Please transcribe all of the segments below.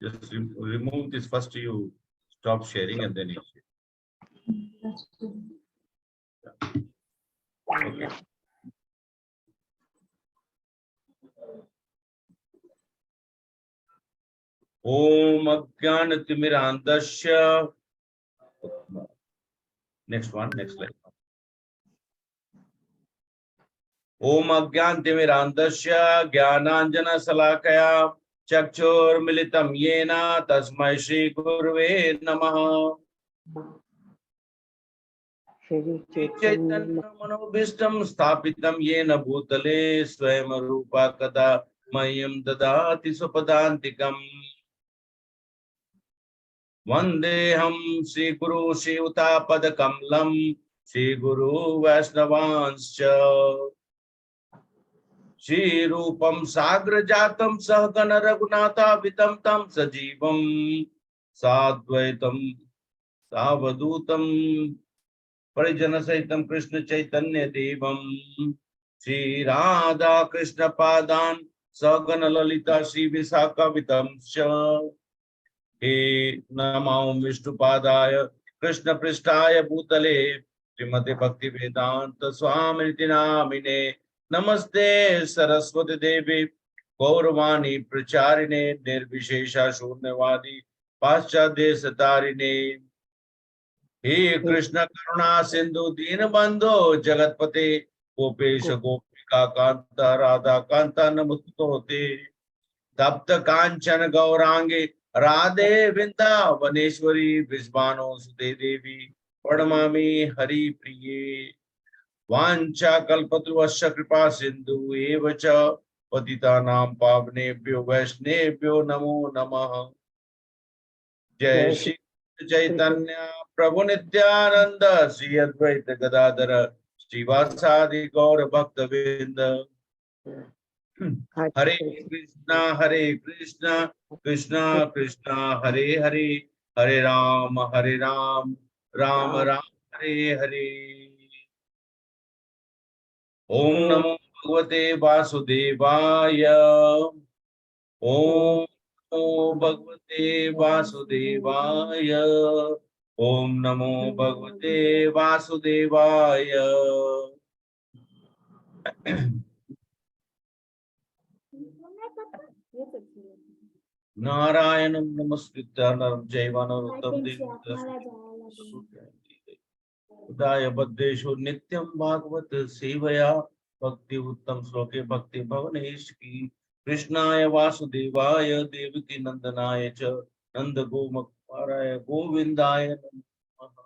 Just remove this first. You stop sharing and then you share. Okay. Om Ajnanatimirandasya. Next one, next slide. Om Ajnanatimirandasya Jnananjana Salakaya Chakshurmilitam Yena Tasmai Shri Gurave Namaha. Chaitanya Manobhishtam Sthapitam Yena Bhutale Swayam Rupa Kada Mayam Dadati Supadantikam. Vandeham Shri Guru Shri Utapada Kamlam Shri Guru Vaishnavanscha Shri Rupam Sagra Jatam Sahagana Raghunatha Vitam Tam Sajivam Sadvaitam Savadutam Parijana Saitam Krishna Chaitanya Devam Shri Radha Krishna Padan Sahagana Lalita Shri Visakha Vitam Sha He Namam Vishnupadaya Krishna Prishtaya Bhutale Srimate Bhakti Vedanta Swamiti Namine Namaste Saraswati Devi Gauravani Pracharine Nirvishesha Shurnyavadi Paschadya Satarine He Krishna Karuna Sindhu Dinabandho Jagatpate Gopesha Gopika Kanta Radha Kanta Namutote Tapta Kanchana Gaurangi Radhe Vinda Vaneshwari Vishvano Sute Devi Padmami Hari Priye Vancha Kalpatruvasya Kripa Sindhu Evacha Patitanam Pavnebhyo Vaishnebhyo Namo Namaha. Jai Shri Chaitanya Prabhu Nityananda Sri Advaita Gadadhara Srivasadi Gaura Bhaktavinda. Hare Krishna, Krishna Krishna, Hare Hare, Hare Ram, Ram Ram, Hare Hare. Om Namo Bhagavate Vasudevaya. Om Namo Bhagavate Vasudevaya. Om Namo Bhagavate Vasudevaya. Narayanam Namaskritya Naram Chaiva Narottam Udaya Baddeshu Nityam Bhagavat Sevaya Bhakti Uttam Sloke Bhakti Bhavanesh Ki Krishnaya Vasudevaya Devaki Nandanaya Cha Nanda Gomakparaya Govindaya Namaha.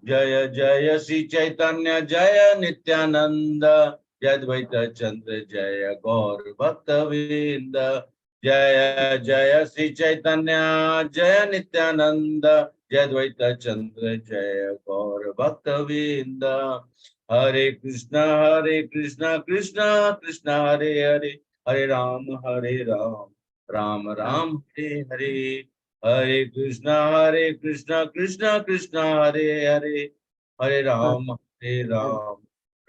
Jaya Jaya Sri Chaitanya Jaya Nityananda Jadvaita Chandra Jaya Gaur Bhaktavinda Jaya Jaya Sri Chaitanya Jaya Nityananda Jadvaita Chandra Jaya Gaur Bhaktavinda. Hare Krishna Krishna Krishna Hare Hare Hare Ram Ram Ram Hare Hare. Hare Krishna Krishna Krishna Hare Hare Hare Ram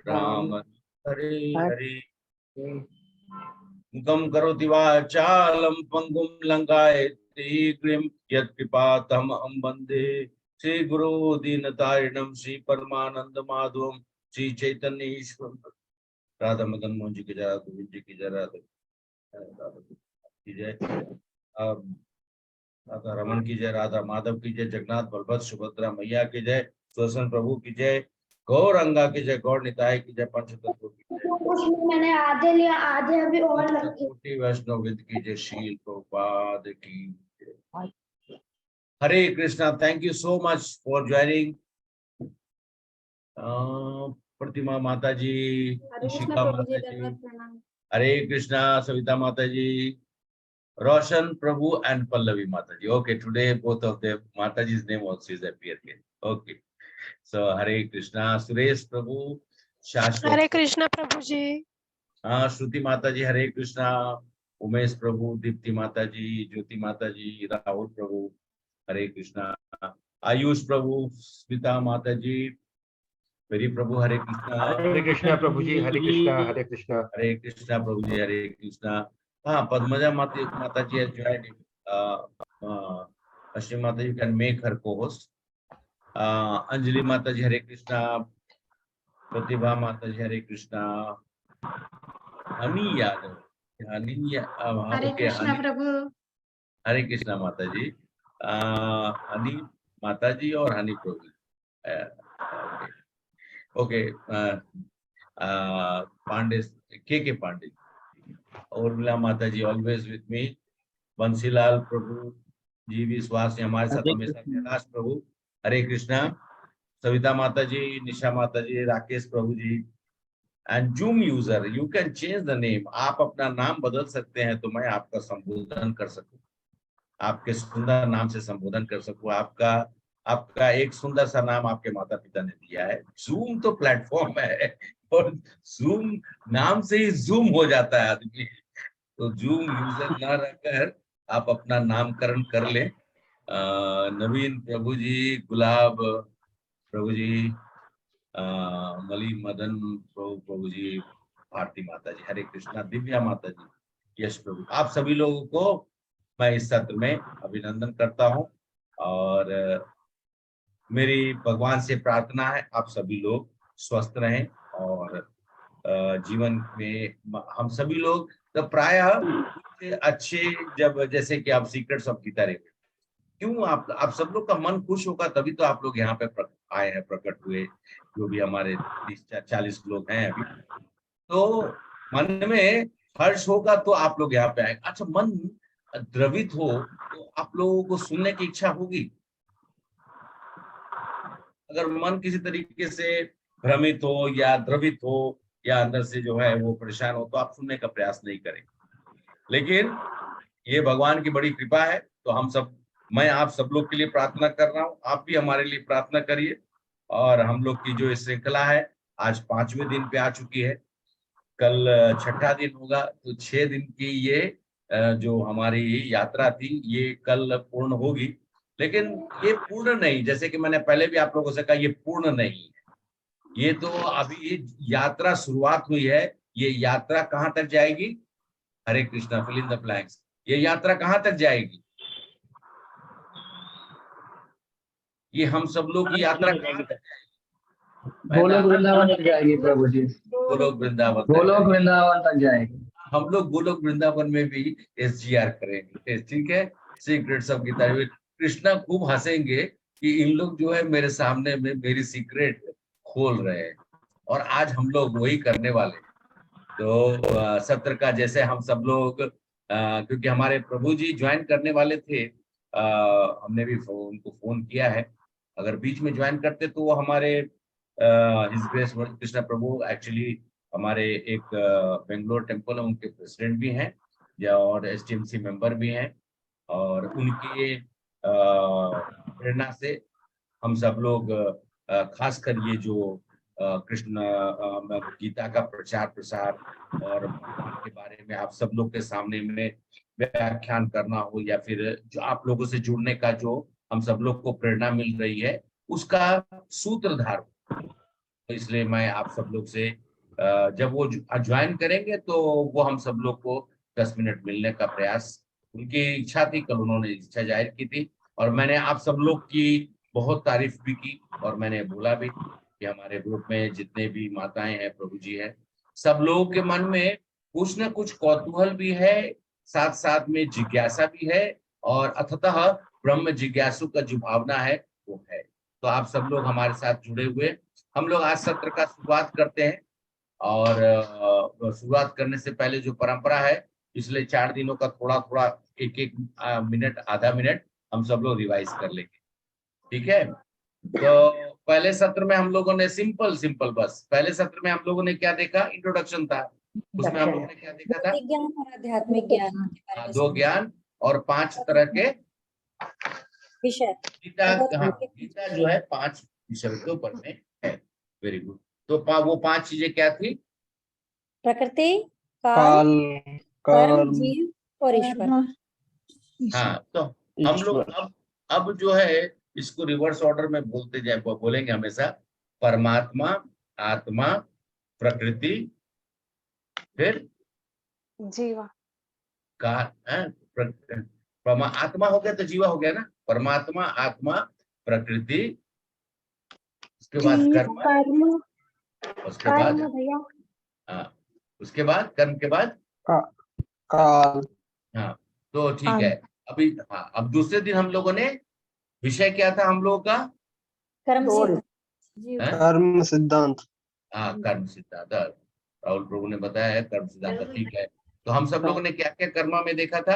Ram Hare Hare. Mukam karoti vachalam pangum langayati grim yat kripatam ambande Sri Guru Dinatarinam Sri Paramananda Madhvam Sri Chaitanya Ishwar Radha Madan Mohan ji ki jai, Govind ji ki jai, Radha ki jai, Radha Raman की जय, राधा माधव की जय, जगन्नाथ बलभद्र सुभद्रा मैया की जय, स्वसन प्रभु की जय, गौरंगा की जय, गौर निताय की जय, पंचतत्व की जय, मैंने आधे लिया, आधे अभी और लगे। कोटि वैष्णव विद की जय, शील प्रभुपाद की जय। Hare Krishna. Thank you so much for joining. Pratima माता जी, शिखा माता जी, हरे कृष्णा. सविता माता जी, Roshan Prabhu and Pallavi Mataji. Okay, today both of them, Mataji's name also is appeared here. Okay. So Hare Krishna. Suresh Prabhu, Shashwat. Hare Krishna Prabhuji. Shruti Mataji, Hare Krishna. Umesh प्रभु, दीप्ति माता जी, ज्योति माता जी, राहुल प्रभु, हरे कृष्णा। आयुष प्रभु, स्मिता माता जी, मेरी प्रभु, हरे कृष्णा। हरे कृष्णा प्रभु जी, हरे कृष्णा, हरे कृष्णा। हरे कृष्णा प्रभु जी, हरे कृष्णा। हाँ, पद्मजा माता जी has joined. Ashwini माता जी can make her co-host. Anjali माता जी, हरे कृष्णा। प्रतिभा माता ji, Hare Krishna. Honey Yadav, Hare okay, Krishna Prabhu. Hare Krishna माता जी। हनी माता जी और Honey Prabhu. Okay okay. Pandey, K Pandey, Urmila माता ji always with me. Bansilal Prabhu ji विश्वास से हमारे साथ हमेशा। कैलाश प्रभु, हरे कृष्णा। सविता माता जी, निशा माता ji, Rakesh Prabhu ji. And Zoom user, you can change the name. आप अपना नाम बदल सकते हैं तो मैं आपका संबोधन कर सकूं, आपके सुंदर नाम से संबोधन कर सकूं। आपका एक सुंदर सा नाम आपके माता पिता ने दिया है। जूम तो प्लेटफॉर्म है और जूम नाम से ही जूम हो जाता है आदमी। तो जूम यूजर ना रहकर आप अपना नामकरण कर लें। नवीन प्रभु जी, गुलाब प्रभु जी, मली मदन प्रभु जी, भारती माता जी, हरे कृष्णा। दिव्या माता जी, यश प्रभु। आप सभी लोगों को मैं इस सत्र में अभिनंदन करता हूं और मेरी भगवान से प्रार्थना है आप सभी लोग स्वस्थ रहें और जीवन में हम सभी लोग तो प्रायः अच्छे, जब जैसे कि आप सीक्रेट्स ऑफ गीता रहे, क्यों आप सब लोग का मन खुश होगा तभी तो आप लोग यहाँ पे आए हैं, प्रकट हुए। जो भी हमारे 30-40 लोग हैं अभी, तो मन में हर्ष होगा तो आप लोग यहाँ पे आए। अच्छा, मन द्रवित हो तो आप लोगों को सुनने की इच्छा होगी। अगर मन किसी तरीके से भ्रमित हो या द्रवित हो या अंदर से जो है वो परेशान हो तो आप सुनने का प्रयास नहीं करेंगे। लेकिन ये भगवान की बड़ी कृपा है। तो मैं आप सब लोग के लिए प्रार्थना कर रहा हूँ, आप भी हमारे लिए प्रार्थना करिए। और हम लोग की जो श्रृंखला है आज 5वें दिन पे आ चुकी है। कल छठा दिन होगा, तो 6 दिन की ये जो हमारी यात्रा थी ये कल पूर्ण होगी। लेकिन ये पूर्ण नहीं, जैसे कि मैंने पहले भी आप लोगों से कहा, ये पूर्ण नहीं है। ये तो अभी यात्रा शुरुआत हुई है। ये यात्रा कहाँ तक जाएगी? Hare Krishna, fill in the blanks. ये यात्रा कहाँ तक जाएगी? ये हम सब लोग की यात्रा कहाँ तक? गोलोक वृंदावन तक जाएगी प्रभु जी। गोलोक वृंदावन, गोलोक वृंदावन तक जाएगी। हम लोग गोलोक वृंदावन में भी SGR करेंगे, ठीक है। Secrets of Gita. कृष्णा खूब हंसेंगे कि इन लोग जो है मेरे सामने में मेरी सीक्रेट खोल रहे हैं, और आज हम लोग वही करने वाले। तो सत्र का जैसे हम सब लोग क्योंकि हमारे प्रभु जी ज्वाइन करने वाले थे, हमने भी उनको फोन किया है। अगर बीच में ज्वाइन करते तो वो हमारे हिज ग्रेस कृष्णा प्रभु एक्चुअली हमारे एक बेंगलोर टेम्पल है, उनके प्रेसिडेंट भी हैं या और STMC मेंबर भी हैं। और उनकी प्रेरणा से हम सब लोग खासकर ये जो कृष्ण गीता का प्रचार प्रसार और भगवान के बारे में आप सब लोग के सामने में व्याख्यान करना हो, या फिर जो आप लोगों से जुड़ने का जो हम सब लोग को प्रेरणा मिल रही है, उसका सूत्रधार। तो इसलिए मैं आप सब लोग से जब वो ज्वाइन करेंगे तो वो हम सब लोग को 10 मिनट मिलने का प्रयास, उनकी इच्छा थी, कल उन्होंने इच्छा जाहिर की थी। और मैंने आप सब लोग की बहुत तारीफ भी की, और मैंने बोला भी कि हमारे ग्रुप में जितने भी माताएं हैं, प्रभु जी है, सब लोगों के मन में कुछ ना कुछ कौतूहल भी है, साथ साथ में जिज्ञासा भी है, और अथतः ब्रह्म जिज्ञासु का जो भावना है वो है। तो आप सब लोग हमारे साथ जुड़े हुए, हम लोग आज सत्र का शुरुआत करते हैं। और शुरुआत करने से पहले जो परंपरा है, पिछले 4 दिनों का थोड़ा थोड़ा एक मिनट, आधा मिनट हम सब लोग रिवाइज कर लेंगे, ठीक है। तो पहले सत्र में हम लोगों ने सिंपल बस पहले सत्र में हम लोगों ने क्या देखा? इंट्रोडक्शन था। उसमें हम लोगों ने क्या देखा था? ज्ञान और आध्यात्मिक ज्ञान के बारे में 2 ज्ञान और 5 तरह के विषय। गीता। गीता जो है 5 विषयों के ऊपर में है। Very good. तो वो 5 चीजें क्या थी? प्रकृति, काल, कर्म, कर्म, जीव और ईश्वर। हाँ, तो हम लोग ईश्वर, अब जो है इसको रिवर्स ऑर्डर में बोलते जाए, बोलेंगे हमेशा। परमात्मा, आत्मा, प्रकृति, फिर जीवा। का आत्मा हो गया तो जीवा हो गया ना। परमात्मा, आत्मा, प्रकृति, उसके बाद जीव, कर्म, कर्म, उसके बाद भैया। हाँ, उसके बाद कर्म के बाद का, काल, हाँ। तो ठीक है, अभी हाँ, अब दूसरे दिन हम लोगों ने विषय क्या था हम लोगों का? कर्म, सोल। जीव। है? कर्म सिद्धांत, हाँ, कर्म सिद्धांत। राहुल प्रभु ने बताया है कर्म सिद्धांत, ठीक है। तो हम सब लोगों ने क्या क्या कर्मा में देखा था?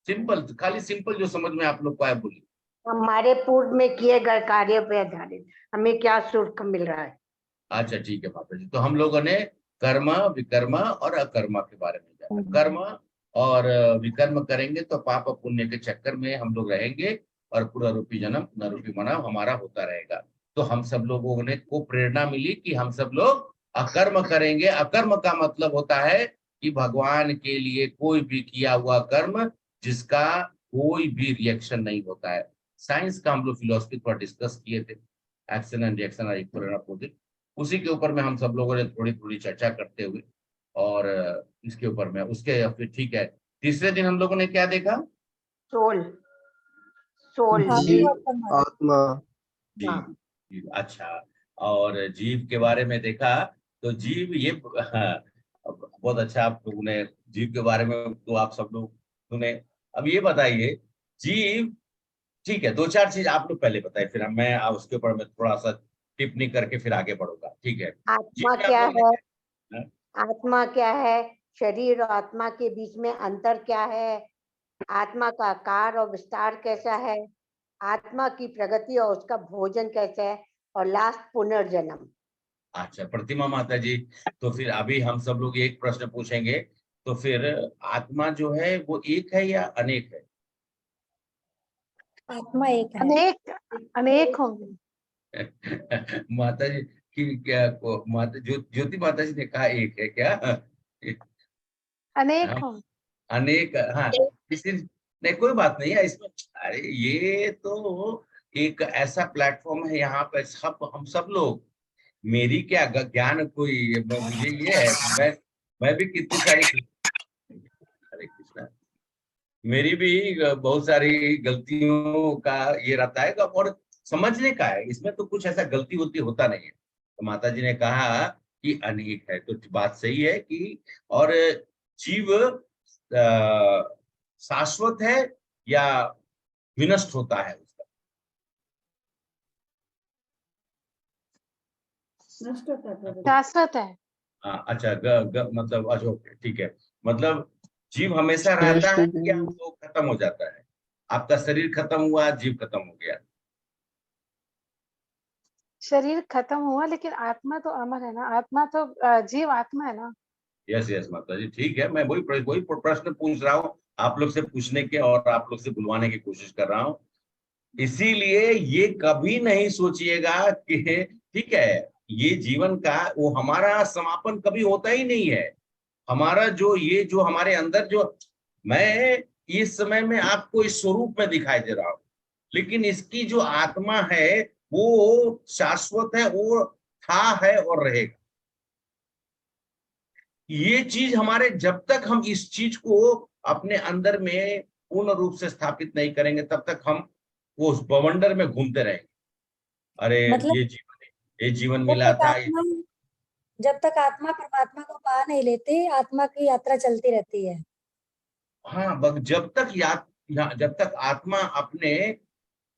सिंपल, खाली सिंपल जो समझ में आप लोग को आया बोलिए। हमारे पूर्व में किए गए कार्य पे आधारित हमें क्या सुख मिल रहा है। अच्छा ठीक है माता जी, तो हम लोगों ने कर्म, विकर्म और अकर्मा के बारे में जाना। कर्म और विकर्म करेंगे तो पाप पुण्य के चक्कर में हम लोग रहेंगे और पुनरुपी जन्म, पुनरुपी मनाव हमारा होता रहेगा। तो हम सब लोगों ने को प्रेरणा मिली कि हम सब लोग अकर्म करेंगे। अकर्म का मतलब होता है कि भगवान के लिए कोई भी किया हुआ कर्म जिसका कोई भी रिएक्शन नहीं होता है। साइंस का हम लोग फिलोसफी पर डिस्कस किए थे, action and reaction are equal and opposite. उसी के ऊपर में हम सब लोगों ने थोड़ी थोड़ी चर्चा करते हुए और इसके ऊपर में उसके फिर ठीक है। तीसरे दिन हम लोगों ने क्या देखा? Soul, soul. आत्मा जीव, और परमात्मा। आत्मा, जीव, जीव, अच्छा। और जीव के बारे में देखा तो जीव ये हाँ, बहुत अच्छा आप लोगों ने जीव के बारे में तो आप सब लोग सुने। अब ये बताइए जीव, ठीक है, दो चार चीज आप लोग पहले बताइए, फिर मैं उसके ऊपर में थोड़ा सा टिप्पणी करके फिर आगे बढ़ूंगा, ठीक है। जीव आत्मा में आप क्या लोगों ने है? हाँ? आत्मा क्या है? शरीर और आत्मा के बीच में अंतर क्या है? आत्मा का आकार और विस्तार कैसा है? आत्मा की प्रगति और उसका भोजन कैसा है? और लास्ट पुनर्जन्म। अच्छा प्रतिमा माता जी, तो फिर अभी हम सब लोग एक प्रश्न पूछेंगे। तो फिर आत्मा जो है वो एक है या अनेक है? आत्मा एक है। अनेक, अनेक होंगे। माता जी की क्या माता ज्योति माता जी ने कहा एक है क्या? अनेक हम होंगे। अनेक, हाँ, किसी नहीं, कोई बात नहीं है इसमें। अरे ये तो एक ऐसा प्लेटफॉर्म है, यहाँ पे सब हम सब लोग, मेरी क्या ज्ञान कोई मुझे ये है, मैं भी कितनी सारी, हरे कृष्णा, मेरी भी बहुत सारी गलतियों का ये रहता है और समझने का है, इसमें तो कुछ ऐसा गलती वलती होता नहीं है। तो माता जी ने कहा कि अनेक है, तो बात सही है कि और जीव शाश्वत है या विनष्ट होता है उसका? शाश्वत है। हाँ, अच्छा मतलब अच्छा ओके ठीक है, मतलब जीव हमेशा रहता सृष्टि है की, या वो खत्म हो जाता है? आपका शरीर खत्म हुआ, जीव खत्म हो गया। शरीर खत्म हुआ लेकिन आत्मा तो अमर है ना। आत्मा तो जीव आत्मा है ना। यस यस माता जी, ठीक है, मैं वही प्रश्न पूछ रहा हूँ आप लोग से पूछने के और आप लोग से बुलवाने की कोशिश कर रहा हूँ। इसीलिए ये कभी नहीं सोचिएगा कि ठीक है, ये जीवन का वो हमारा समापन कभी होता ही नहीं है। हमारा जो ये जो हमारे अंदर जो मैं इस समय में आपको इस स्वरूप में दिखाई दे रहा हूं, लेकिन इसकी जो आत्मा है वो शाश्वत है, वो था है और रहेगा। ये चीज हमारे, जब तक हम इस चीज को अपने अंदर में पूर्ण रूप से स्थापित नहीं करेंगे तब तक हम वो उस बवंडर में घूमते रहेंगे। अरे मतलब ये जीवन जब मिला तक था। आत्मा जब तक आत्मा परमात्मा को पा नहीं लेती, आत्मा की यात्रा चलती रहती है। हाँ, जब तक आत्मा अपने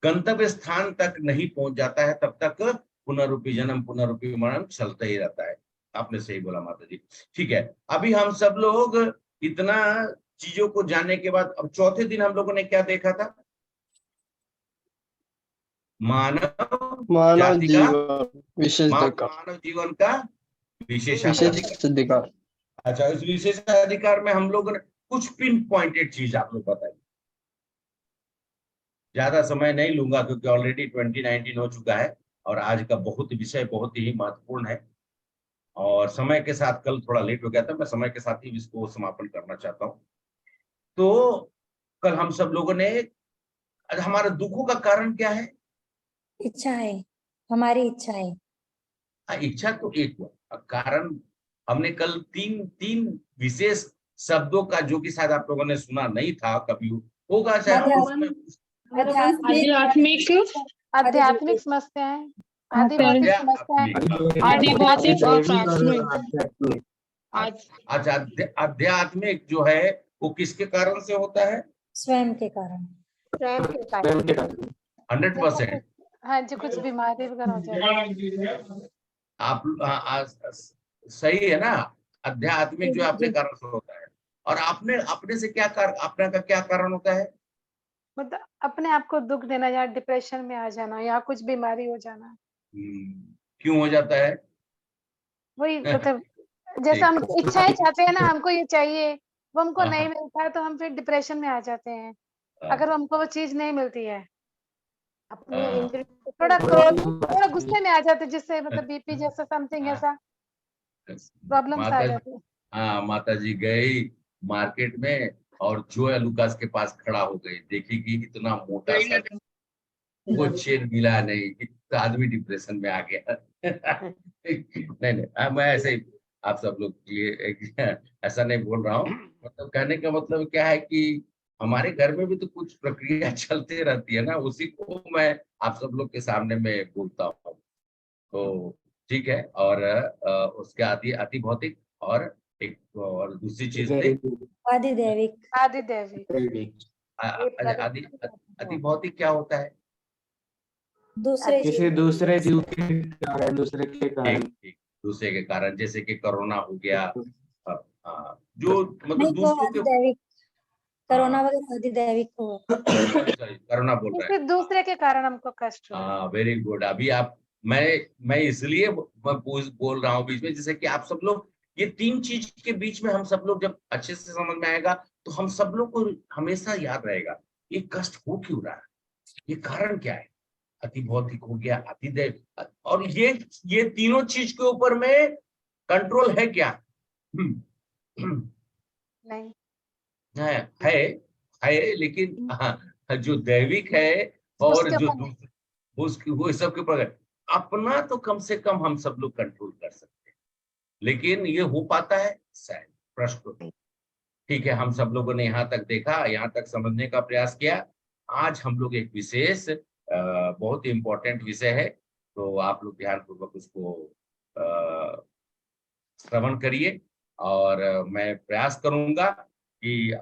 गंतव्य स्थान तक नहीं पहुंच जाता है तब तक पुनरुपी जन्म, पुनरुपी मरण चलता ही रहता है। आपने सही बोला माता जी। ठीक है, अभी हम सब लोग इतना चीजों को जानने के बाद अब चौथे दिन हम लोगों ने क्या देखा था? मानव मानव जाति का, जीवन, विशेषाधिकार, मानव जीवन का विशेषाधिकार। विशेषाधिकार, अच्छा, इस विशेषाधिकार में हम लोगों ने कुछ पिन पॉइंटेड चीज आप लोग बताइए। ज्यादा समय नहीं लूंगा क्योंकि ऑलरेडी 2019 हो चुका है और आज का बहुत विषय बहुत ही महत्वपूर्ण है। और समय के साथ कल थोड़ा लेट हो गया था, मैं समय के साथ ही इसको समापन करना चाहता हूँ। तो कल हम सब लोगों ने हमारे दुखों का कारण क्या है? इच्छाएं, हमारी इच्छाएं। इच्छा तो एक हुआ, कारण हमने कल तीन तीन विशेष शब्दों का, जो कि शायद आप लोगों ने सुना नहीं था कभी, होगा शायद उसमें। आध्यात्मिक, आध्यात्मिक समस्याएं, आदि भौतिक समस्याएं, आध्यात्मिक, आदि भौतिक और दैविक और प्राथमिक। आध्यात्मिक। अच्छा, आध्यात्मिक जो है वो किसके कारण से होता है? स्वयं के कारण। स्वयं के कारण। स्वयं के कारण। 100%। हाँ जी, कुछ बीमारी वगैरह हो जाती है। आप सही है ना? आध्यात्मिक जो अपने कारण से होता है। और आपने अपने से क्या अपने का क्या कारण होता है? मतलब अपने आप को दुख देना या डिप्रेशन में आ जाना या कुछ बीमारी हो जाना, क्यों हो जाता है? वही मतलब जैसा हम इच्छाएं चाहते हैं ना, हमको ये चाहिए, वो हमको नहीं मिलता है तो हम फिर डिप्रेशन में आ जाते हैं, अगर हमको वो चीज नहीं मिलती है। अपने इंद्रिय थोड़ा क्रोध, थोड़ा गुस्से में आ जाते हैं, जिससे मतलब बीपी जैसा समथिंग ऐसा प्रॉब्लम्स आ माता जाती है। हाँ, माता जी गई मार्केट में और जोया लुकास के पास खड़ा हो गई, देखेगी इतना मोटा सा, वो चेन मिला नहीं, तो आदमी डिप्रेशन में आ गया। नहीं नहीं, मैं ऐसे ही आप सब लोग के लिए ऐसा नहीं बोल रहा हूँ। मतलब कहने का मतलब क्या है कि हमारे घर में भी तो कुछ प्रक्रिया चलते रहती है ना, उसी को मैं आप सब लोग के सामने में बोलता हूँ। तो ठीक है। और उसके आदि अति भौतिक, और एक और दूसरी चीज थी आदि दैविक। आदि दैविक, आदि अति भौतिक क्या होता है? दूसरे किसी जीव। दूसरे जीव के कारण, दूसरे के कारण। एक दूसरे के कारण, जैसे कि कोरोना हो गया, जो मतलब नहीं, वो दूसरों आदि के। दैविक, कोरोना हाँ, वगैरह आदि दैविक हो। सॉरी कोरोना बोल रहे किसी दूसरे के कारण हमको कष्ट हैं। हो। हाँ, वेरी गुड। अभी आप, मैं इसलिए मैं बोल रहा हूँ बीच में, जैसे कि आप सब लोग ये तीन चीज के बीच में हम सब लोग जब अच्छे से समझ में आएगा तो हम सब लोग को हमेशा याद रहेगा ये कष्ट हो क्यों रहा है, ये कारण क्या है। अति भौतिक हो गया, अति दैव, और ये तीनों चीज के ऊपर में कंट्रोल है क्या? नहीं, है है है, लेकिन हाँ, जो दैविक है और उसके जो ऊपर नहीं। दूसरे, वो सब के ऊपर अपना तो कम से कम हम सब लोग कंट्रोल कर सकते हैं, लेकिन ये हो पाता है शायद, प्रश्न। ठीक है, हम सब लोगों ने यहाँ तक देखा, यहाँ तक समझने का प्रयास किया। आज हम लोग एक विशेष बहुत ही इम्पोर्टेंट विषय है, तो आप लोग ध्यान पूर्वक उसको श्रवण करिए। और मैं प्रयास करूंगा कि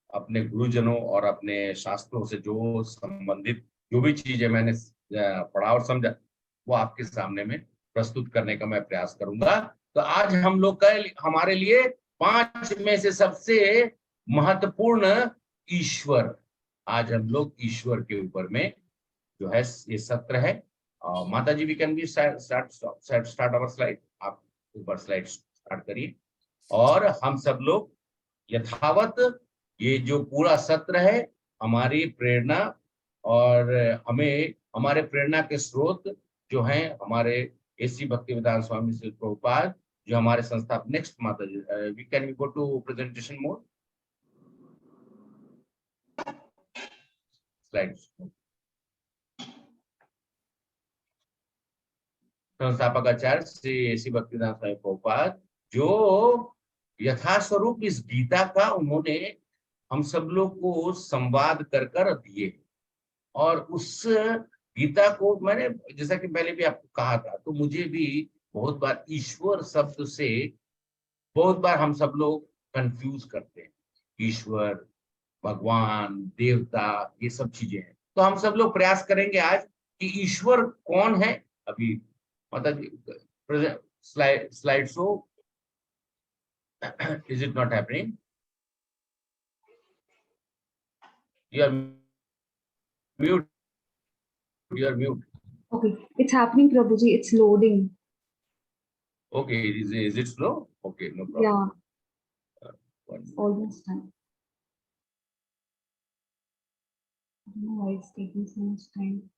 अपने गुरुजनों और अपने शास्त्रों से जो संबंधित जो भी चीजें मैंने पढ़ा और समझा, वो आपके सामने में प्रस्तुत करने का मैं प्रयास करूंगा। तो आज हम लोग का, हमारे लिए 5 में से सबसे महत्वपूर्ण ईश्वर, आज हम लोग ईश्वर के ऊपर में जो है ये सत्र है। माता ji, we can be start our slide. आप ऊपर स्लाइड स्टार्ट करिए। और हम सब लोग यथावत ये जो पूरा सत्र है, हमारी प्रेरणा, और हमें हमारे प्रेरणा के स्रोत जो हैं हमारे एसी भक्तिवेदांत स्वामी श्री प्रभुपाद, जो हमारे संस्थापक। नेक्स्ट माता ji, we can go to presentation mode slides. संस्थापक आचार्य श्री एसी भक्तिवेदांत स्वामी प्रभुपाद, जो यथास्वरूप इस गीता का उन्होंने हम सब लोग को संवाद कर कर दिए। और उस गीता को मैंने, जैसा कि पहले भी आपको कहा था, तो मुझे भी बहुत बार ईश्वर शब्द से बहुत बार हम सब लोग कंफ्यूज करते हैं। ईश्वर, भगवान, देवता, ये सब चीजें हैं। तो हम सब लोग प्रयास करेंगे आज कि ईश्वर कौन है। अभी मतलब slide show, is it not happening? You are mute, you are mute. Okay, it's happening, Prabhuji. It's loading. Okay, is it slow? Okay, no problem. Yeah, One it's almost done. I don't know why it's taking so much time.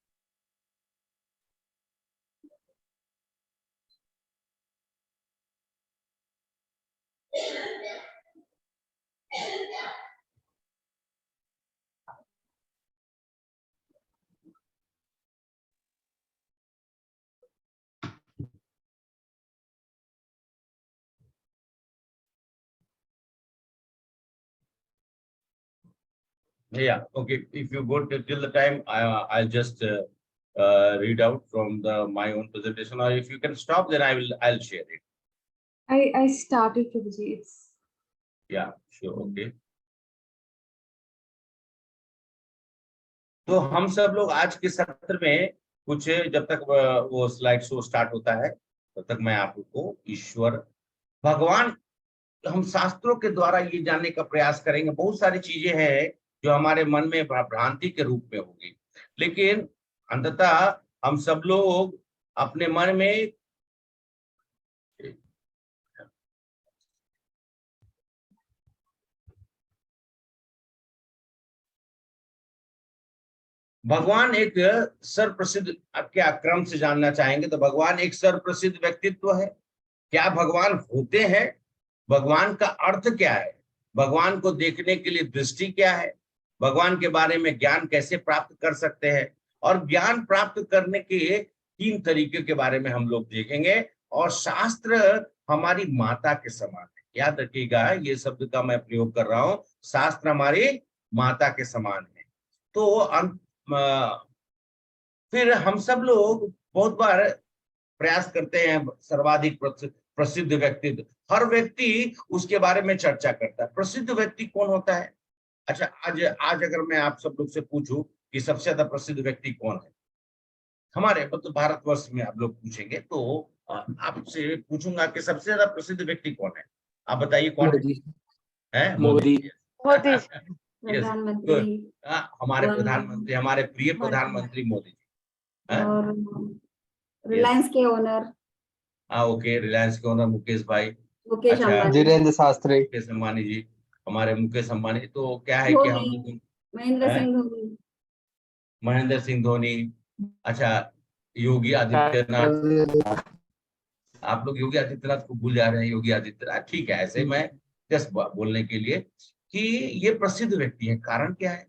Yeah, okay. If you go till the time, I'll just read out from my own presentation, or if you can stop, then I'll share it. I started, Prabhuji. It's Yeah, sure, okay. तो हम सब लोग आज के सत्र में कुछ, जब तक वो स्लाइड शो स्टार्ट होता है तब तक मैं आप लोग को ईश्वर भगवान, हम शास्त्रों के द्वारा ये जानने का प्रयास करेंगे। बहुत सारी चीजें हैं जो हमारे मन में भ्रांति के रूप में होगी, लेकिन अंततः हम सब लोग अपने मन में भगवान एक सर्वप्रसिद्ध, क्या क्रम से जानना चाहेंगे तो भगवान एक सर्वप्रसिद्ध व्यक्तित्व है। क्या भगवान होते हैं? भगवान का अर्थ क्या है? भगवान को देखने के लिए दृष्टि क्या है? भगवान के बारे में ज्ञान कैसे प्राप्त कर सकते हैं? और ज्ञान प्राप्त करने के 3 तरीके के बारे में हम लोग देखेंगे। और शास्त्र हमारी माता के समान है। याद रखिएगा, ये शब्द का मैं प्रयोग कर रहा हूं, शास्त्र हमारी माता के समान है। तो फिर हम सब लोग बहुत बार प्रयास करते हैं सर्वाधिक प्रसिद्ध व्यक्तित्व, हर व्यक्ति उसके बारे में चर्चा करता है। प्रसिद्ध व्यक्ति कौन होता है? अच्छा, आज अगर मैं आप सब लोग से पूछूं कि सबसे ज्यादा प्रसिद्ध व्यक्ति कौन है हमारे, मतलब भारतवर्ष में आप लोग पूछेंगे तो आपसे पूछूंगा कि सबसे ज्यादा प्रसिद्ध व्यक्ति कौन है, आप बताइए कौन है? मोदी। मोदी। प्रधानमंत्री हमारे प्रधानमंत्री, हमारे प्रिय प्रधानमंत्री मोदी जी। और रिलायंस के ओनर, ओके, रिलायंस के ओनर मुकेश भाई, मुकेश अच्छा, अंबानी, वीरेंद्र शास्त्री, मुकेश अंबानी जी, हमारे मुकेश अंबानी। तो क्या है कि हम लोग महेंद्र सिंह धोनी, महेंद्र सिंह धोनी, अच्छा, योगी आदित्यनाथ। आप लोग योगी आदित्यनाथ को भूल जा रहे हैं। योगी आदित्यनाथ, ठीक है, ऐसे मैं जस्ट बोलने के लिए कि ये प्रसिद्ध व्यक्ति है। कारण क्या है?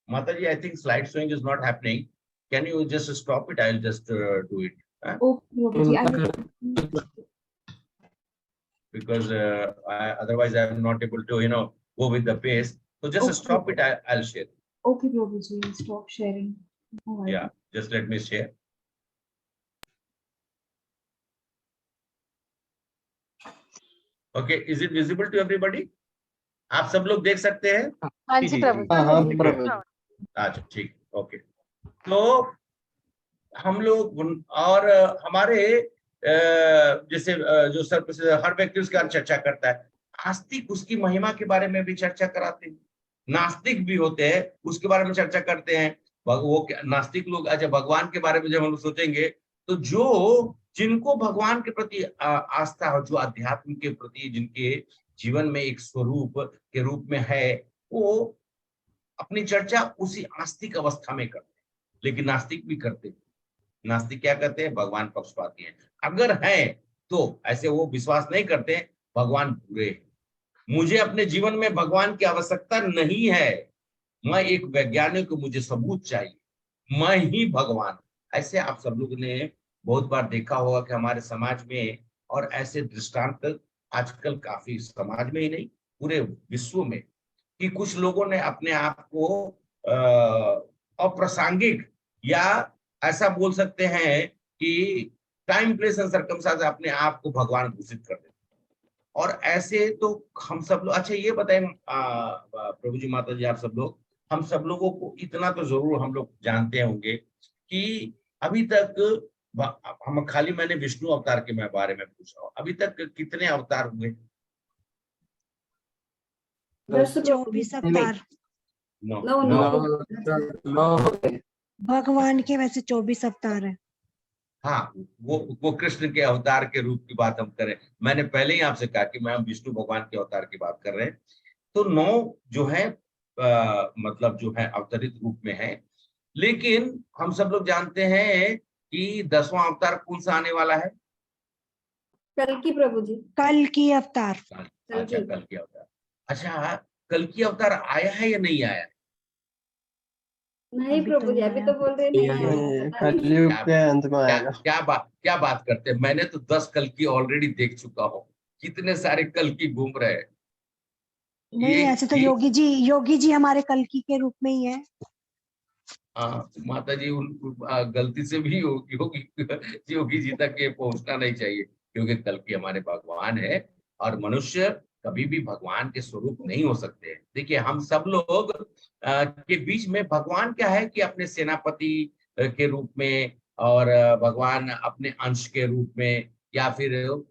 माता ji, I think slide showing is not happening. Can you just stop it? I will just do it because otherwise I am not able to go with the pace, so just stop it. I'll share. Okay, Prabhuji, stop sharing. Yeah, just let me share. Okay, is it visible to everybody? आप सब लोग देख सकते हैं? हाँ जी प्रभु। हाँ प्रभु। अच्छा, ठीक, ओके। तो हम लोग और हमारे जैसे जो सर्वप्रसिद्ध हर व्यक्ति उसके बारे में चर्चा करता है। आस्तिक उसकी महिमा के बारे में भी चर्चा कराते हैं, नास्तिक भी होते हैं उसके बारे में चर्चा करते हैं। वो नास्तिक लोग, अच्छा, भगवान के बारे में जब हम लोग सोचेंगे तो जो जिनको भगवान के प्रति आस्था हो, जो अध्यात्म के प्रति जिनके जीवन में एक स्वरूप के रूप में है, वो अपनी चर्चा उसी आस्तिक अवस्था में करते हैं। लेकिन नास्तिक भी करते हैं। नास्तिक क्या करते हैं? भगवान पक्षपाती हैं, अगर हैं तो ऐसे वो विश्वास नहीं करते भगवान बुरे हैं। मुझे अपने जीवन में भगवान की आवश्यकता नहीं है, मैं एक वैज्ञानिक हूं, मुझे सबूत चाहिए, मैं ही भगवान। ऐसे आप सब लोगों ने बहुत बार देखा होगा कि हमारे समाज में, और ऐसे दृष्टांत आजकल काफी, समाज में ही नहीं पूरे विश्व में, कि कुछ लोगों ने अपने आप को अप्रासंगिक, या ऐसा बोल सकते हैं कि टाइम प्लेस एंड सर्कमस्टेंस, अपने आप को भगवान घोषित कर देते। और ऐसे तो हम सब लोग, अच्छा ये बताएं प्रभु जी, माता जी, आप सब लोग, हम सब लोगों को इतना तो जरूर हम लोग जानते होंगे कि अभी तक हम खाली, मैंने विष्णु अवतार के बारे में पूछा हूं, अभी तक कितने अवतार हुए? 24 अवतार। भगवान के वैसे 24 अवतार है। हाँ, वो कृष्ण के अवतार के रूप की बात हम करें, मैंने पहले ही आपसे कहा कि मैं, हम विष्णु भगवान के अवतार की बात कर रहे हैं। तो 9 जो है मतलब जो है अवतरित रूप में है। लेकिन हम सब लोग जानते हैं कि 10वां अवतार कौन सा आने वाला है? कल की प्रभु जी, कल की अवतार। अच्छा, कल की अवतार। अच्छा, कल की अवतार आया है या नहीं आया? नहीं प्रभु जी, अभी तो बोल रहे नहीं कलयुग के अंत में आएगा। क्या बात करते हैं? मैंने तो 10 कल की ऑलरेडी देख चुका हूँ। कितने सारे कल की घूम रहे हैं। नहीं, ये ऐसे तो योगी जी हमारे कल्कि के रूप में ही है। माता जी गलती से भी योगी जी तक ये पहुंचना नहीं चाहिए, क्योंकि कल्कि हमारे भगवान है और मनुष्य कभी भी भगवान के स्वरूप नहीं हो सकते हैं। देखिए हम सब लोग के बीच में भगवान क्या है कि अपने सेनापति के रूप में, और भगवान अपने अंश के रूप में, या फिर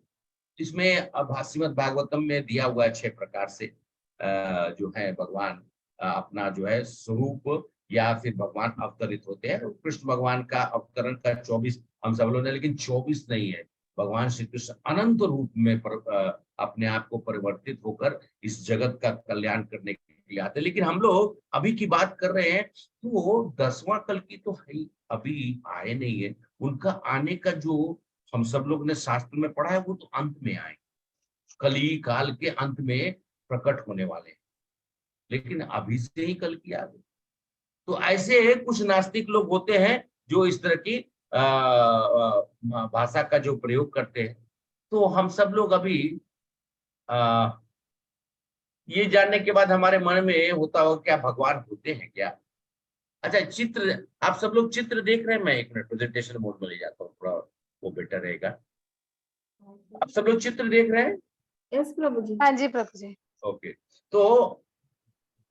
इसमें अब श्रीमद् भागवतम में दिया हुआ है 6 प्रकार से जो है भगवान अपना जो है स्वरूप या फिर भगवान अवतरित होते हैं। कृष्ण भगवान का अवतरण का 24 हम सब लोगों ने, लेकिन 24 नहीं है। भगवान श्री कृष्ण अनंत रूप में अपने आप को परिवर्तित होकर इस जगत का कल्याण करने के लिए आते हैं। लेकिन हम लोग अभी की बात कर रहे हैं तो वो 10वां कल्कि तो है अभी आए नहीं है। उनका आने का जो हम सब लोग ने शास्त्र में पढ़ा है वो तो अंत में आए, कली काल के अंत में प्रकट होने वाले हैं, लेकिन अभी से ही कल्कि आ गए। तो ऐसे कुछ नास्तिक लोग होते हैं जो इस तरह की भाषा का जो प्रयोग करते हैं। तो हम सब लोग अभी ये जानने के बाद हमारे मन में होता हो क्या भगवान होते हैं क्या? अच्छा, चित्र आप सब लोग चित्र देख रहे हैं? मैं 1 मिनट प्रेजेंटेशन मोड में ले जाता हूँ, थोड़ा वो बेटर रहेगा। आप सब लोग चित्र देख रहे हैं? यस प्रभु जी। हाँ जी प्रभु जी। ओके, तो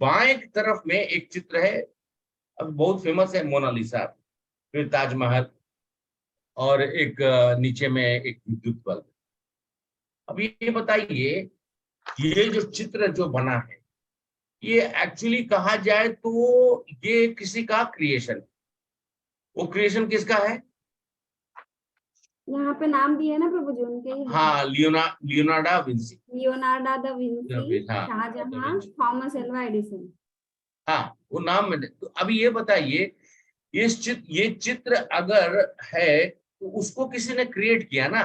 बाएं तरफ में एक चित्र है, अब बहुत फेमस है, मोनालिसा, फिर ताजमहल, और एक नीचे में एक विद्युत बल्ब। अब ये बताइए, ये जो चित्र जो बना है ये एक्चुअली कहा जाए तो ये किसी का क्रिएशन है। वो क्रिएशन किसका है? यहाँ पे नाम दिए ना प्रभु जी उनके ही। हाँ, Leonardo Vinci, Leonardo da Vinci, हाँ, शाहजहां, थॉमस एल्वा एडिसन। हाँ, वो नाम मैंने। तो अभी ये बताइए, ये चित्र अगर है तो उसको किसी ने क्रिएट किया ना।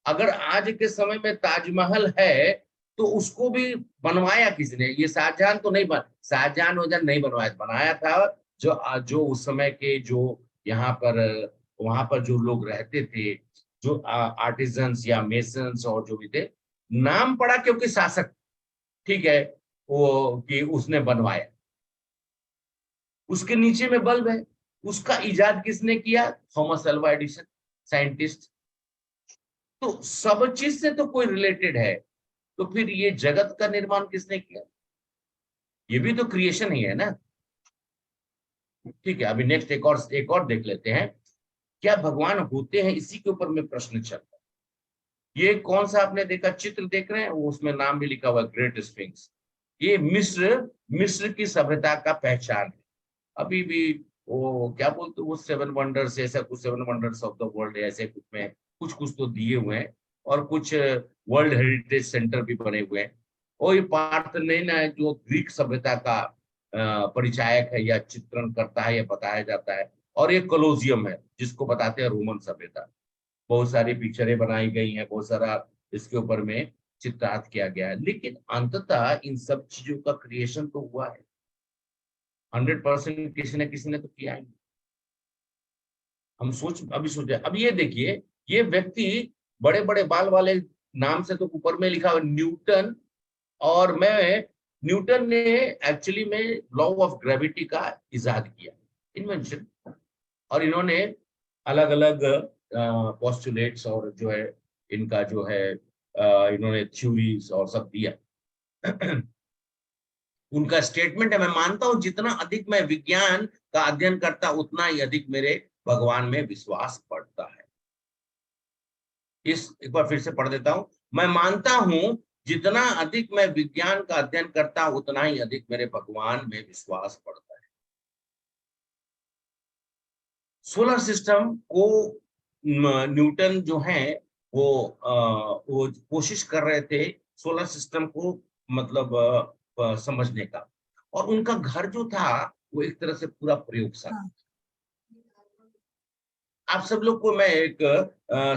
अगर आज के समय में ताजमहल है तो उसको भी बनवाया किसी ने। ये शाहजहां तो नहीं शाहजहां नहीं बनवाया, बनाया था जो उस समय के जो यहाँ पर वहां पर जो लोग रहते थे, जो आर्टिजन्स या मेसन्स और जो भी थे, नाम पड़ा क्योंकि शासक, ठीक है, वो कि उसने बनवाया। उसके नीचे में बल्ब है, उसका इजाद किसने किया? Thomas Alva Edison, scientist. तो सब चीज से तो कोई रिलेटेड है, तो फिर ये जगत का निर्माण किसने किया? ये भी तो क्रिएशन ही है ना। ठीक है, अभी नेक्स्ट एक और देख लेते हैं, क्या भगवान होते हैं? इसी के ऊपर में प्रश्न चल रहा है। ये कौन सा आपने देखा चित्र देख रहे हैं? वो उसमें नाम भी लिखा हुआ है, ग्रेट स्फिंक्स। ये मिस्र की सभ्यता का पहचान है। अभी भी वो क्या बोलते, वो 7 वंडर्स, ऐसा कुछ 7 वंडर्स ऑफ द वर्ल्ड ऐसे कुछ में कुछ तो दिए हुए हैं, और कुछ वर्ल्ड हेरिटेज सेंटर भी बने हुए हैं। और ये पार्थेनोन है जो ग्रीक सभ्यता का परिचायक है या चित्रण करता है या बताया जाता है। और ये कोलोजियम है जिसको बताते हैं रोमन सभ्यता। बहुत सारी पिक्चरें बनाई गई हैं, बहुत सारा इसके ऊपर में चित्रांत किया गया है, लेकिन अंततः इन सब चीजों का क्रिएशन तो हुआ है 100% किसी ने तो किया है। हम अभी सोचे, अब ये देखिए, ये व्यक्ति बड़े बड़े बाल वाले नाम से तो ऊपर में लिखा हुआ न्यूटन, और न्यूटन ने एक्चुअली में लॉ ऑफ ग्रेविटी का इजाद किया, इन्वेंशन। और इन्होंने अलग अलग पोस्टुलेट्स और जो है इनका जो है इन्होंने थ्योरीज और सब दिया। उनका स्टेटमेंट है, मैं मानता हूं जितना अधिक मैं विज्ञान का अध्ययन करता उतना ही अधिक मेरे भगवान में विश्वास बढ़ता है। एक बार फिर से पढ़ देता हूं, मैं मानता हूं जितना अधिक मैं विज्ञान का अध्ययन करता हूं उतना ही अधिक मेरे भगवान में विश्वास बढ़ता है। सोलर सिस्टम को न्यूटन जो है वो कोशिश कर रहे थे सोलर सिस्टम को मतलब समझने का, और उनका घर जो था वो एक तरह से पूरा प्रयोगशाला। आप सब लोग को मैं एक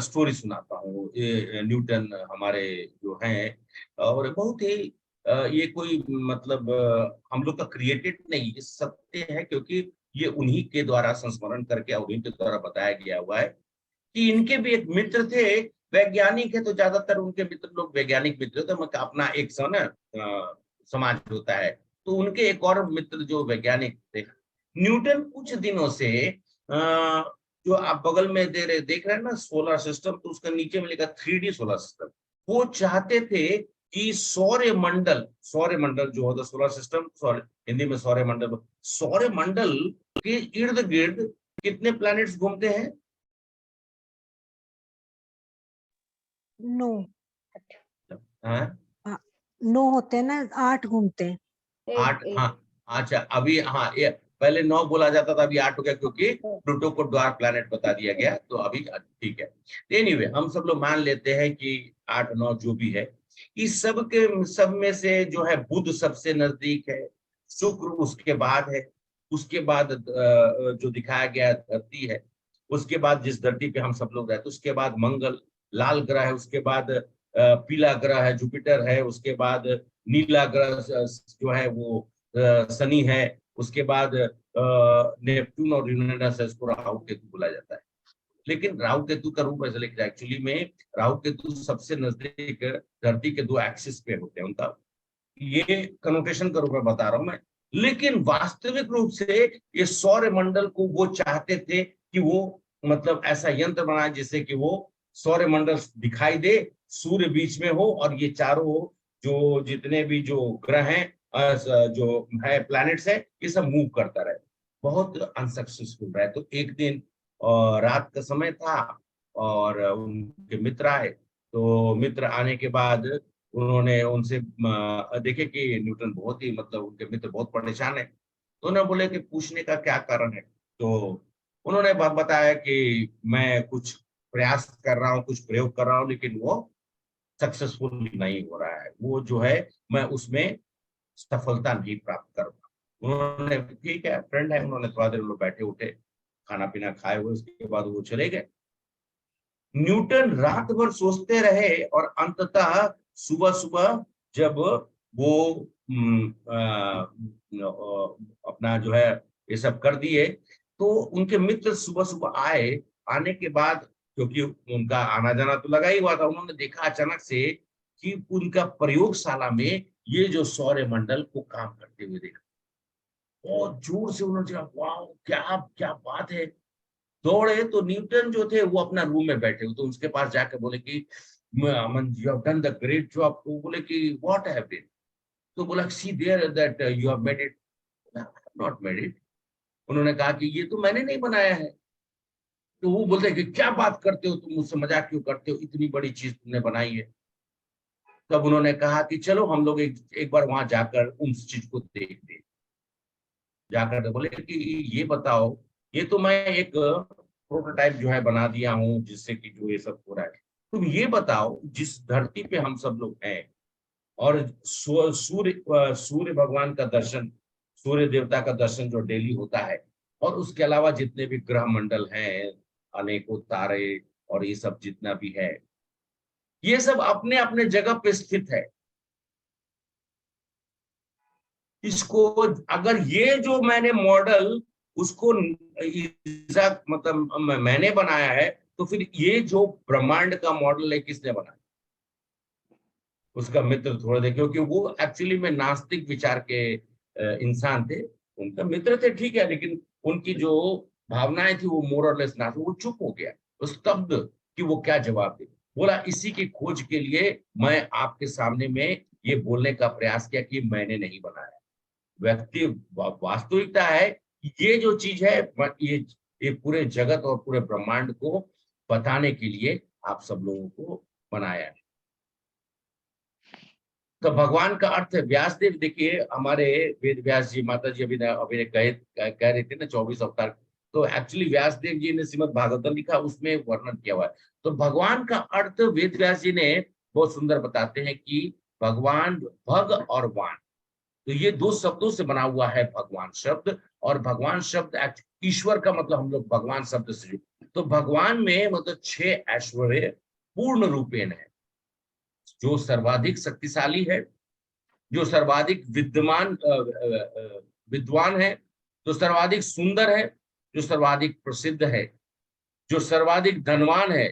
स्टोरी सुनाता हूँ। न्यूटन हमारे जो हैं, और बहुत ही ये कोई मतलब हम लोग का क्रिएटेड नहीं, ये सत्य है, क्योंकि ये उन्हीं के द्वारा संस्मरण करके और उन्हीं के द्वारा बताया गया हुआ है कि इनके भी एक मित्र थे, वैज्ञानिक है, तो ज्यादातर उनके मित्र लोग वैज्ञानिक मित्र थे। मतलब अपना एक सा ना समाज होता है। तो उनके एक और मित्र जो वैज्ञानिक थे, न्यूटन कुछ दिनों से जो आप बगल में देख रहे हैं ना सोलर सिस्टम, तो उसका नीचे में लिखा 3D सोलर सिस्टम। वो चाहते थे कि सौर्य मंडल जो होता है सोलर सिस्टम, सॉरी हिंदी में सौर्य मंडल के इर्द गिर्द कितने प्लैनेट्स घूमते हैं? 9 हाँ 9 होते हैं ना, 8 घूमते हैं। 8, हाँ अच्छा अभी हाँ ये पहले 9 बोला जाता था, अभी 8 हो गया क्योंकि प्लूटो को ड्वार्फ प्लैनेट बता दिया गया, तो अभी ठीक है। एनीवे हम सब लोग मान लेते हैं कि 8 9 जो भी है, इस सब में से जो है बुध सबसे नजदीक है, शुक्र उसके बाद है, उसके बाद जो दिखाया गया धरती है, उसके बाद जिस धरती पे हम सब लोग रहते उसके बाद मंगल लाल ग्रह है, उसके बाद पीला ग्रह है जुपिटर है, उसके बाद नीला ग्रह जो है वो शनि है, उसके बाद नेपच्यून और यूरेनस है, इसको राहु केतु बोला जाता है। लेकिन राहु केतु का रूप ऐसे लिखा है, एक्चुअली में राहु केतु सबसे नजदीक धरती के 2 एक्सिस पे होते हैं उनका, ये कनोटेशन का रूप में बता रहा हूं मैं। लेकिन वास्तविक रूप से ये सौर्य मंडल को वो चाहते थे कि वो मतलब ऐसा यंत्र बनाए जिससे कि वो सौर्य मंडल दिखाई दे, सूर्य बीच में हो और ये चारों जो जितने भी जो ग्रह हैं जो है प्लैनेट्स है, ये सब मूव करता रहे। बहुत अनसक्सेसफुल रहे। तो एक दिन रात का समय था और उनके मित्र आए, तो मित्र आने के बाद उन्होंने उनसे देखे कि न्यूटन बहुत ही मतलब उनके मित्र बहुत परेशान है, तो उन्होंने बोले कि पूछने का क्या कारण है। तो उन्होंने बताया कि मैं कुछ प्रयास कर रहा हूँ, कुछ प्रयोग कर रहा हूँ, लेकिन वो सक्सेसफुल नहीं हो रहा है, वो जो है मैं उसमें सफलता नहीं प्राप्त कर पा। उन्होंने ठीक है फ्रेंड है, उन्होंने थोड़ा देर लोग बैठे उठे, खाना पीना खाए हुए, उसके बाद वो चले गए। न्यूटन रात भर सोचते रहे और अंततः सुबह सुबह जब वो अपना जो है ये सब कर दिए, तो उनके मित्र सुबह सुबह आए। आने के बाद क्योंकि उनका आना जाना तो लगा ही हुआ था, उन्होंने देखा अचानक से कि उनका प्रयोगशाला में ये जो सौर्य मंडल को काम करते हुए देखा। बहुत जोर से उन्होंने कहा वाह क्या क्या बात है। दौड़े तो न्यूटन जो थे वो अपना रूम में बैठे हुए, तो उसके पास जाकर बोले कि Aman you have done the great job. तो बोले कि व्हाट हैव बीन, तो बोला see there that you have made it, not made it. उन्होंने कहा कि ये तो मैंने नहीं बनाया है। तो वो बोलते कि क्या बात करते हो तुम, मुझसे मजाक क्यों करते हो, इतनी बड़ी चीज तुमने बनाई है। तब उन्होंने कहा कि चलो हम लोग एक बार वहां जाकर उस चीज को देखते। जाकर बोले कि ये बताओ, ये तो मैं एक प्रोटोटाइप जो है बना दिया हूँ जिससे कि जो ये सब हो रहा है, तुम ये बताओ जिस धरती पे हम सब लोग हैं और सूर्य भगवान का दर्शन, सूर्य देवता का दर्शन जो डेली होता है, और उसके अलावा जितने भी ग्रह मंडल हैं, अनेकों तारे और ये सब जितना भी है, ये सब अपने अपने जगह पे स्थित है। इसको अगर ये जो मैंने मॉडल उसको मतलब मैंने बनाया है, तो फिर ये जो ब्रह्मांड का मॉडल है किसने बनाया? उसका मित्र थोड़ा देखे, क्योंकि वो एक्चुअली में नास्तिक विचार के इंसान थे। उनका मित्र थे ठीक है, लेकिन उनकी जो भावनाएं थी वो मोर और लेस नास्तिक। वो चुप हो गया, वो स्तब्ध कि वो क्या जवाब दे। बोला इसी की खोज के लिए मैं आपके सामने में ये बोलने का प्रयास किया कि मैंने नहीं बनाया। व्यक्ति वास्तविकता है ये जो चीज है, ये पूरे जगत और पूरे ब्रह्मांड को बताने के लिए आप सब लोगों को बनाया है। तो भगवान का अर्थ है व्यासदेव। देखिए हमारे वेद व्यास जी माता जी अभी कह रहे थे ना 24 अवतार, तो एक्चुअली व्यासदेव जी ने श्रीमद् भागवतम लिखा, उसमें वर्णन किया हुआ है। तो भगवान का अर्थ वेद व्यास जी ने बहुत सुंदर बताते हैं कि भगवान भग और वान, तो ये 2 शब्दों से बना हुआ है भगवान शब्द। और भगवान शब्द ईश्वर का मतलब हम लोग भगवान शब्द से, तो भगवान में मतलब 6 ऐश्वर्य पूर्ण रूपेण है, जो सर्वाधिक शक्तिशाली है, जो सर्वाधिक विद्वान है, जो सर्वाधिक सुंदर है, जो सर्वाधिक प्रसिद्ध है, जो सर्वाधिक धनवान है,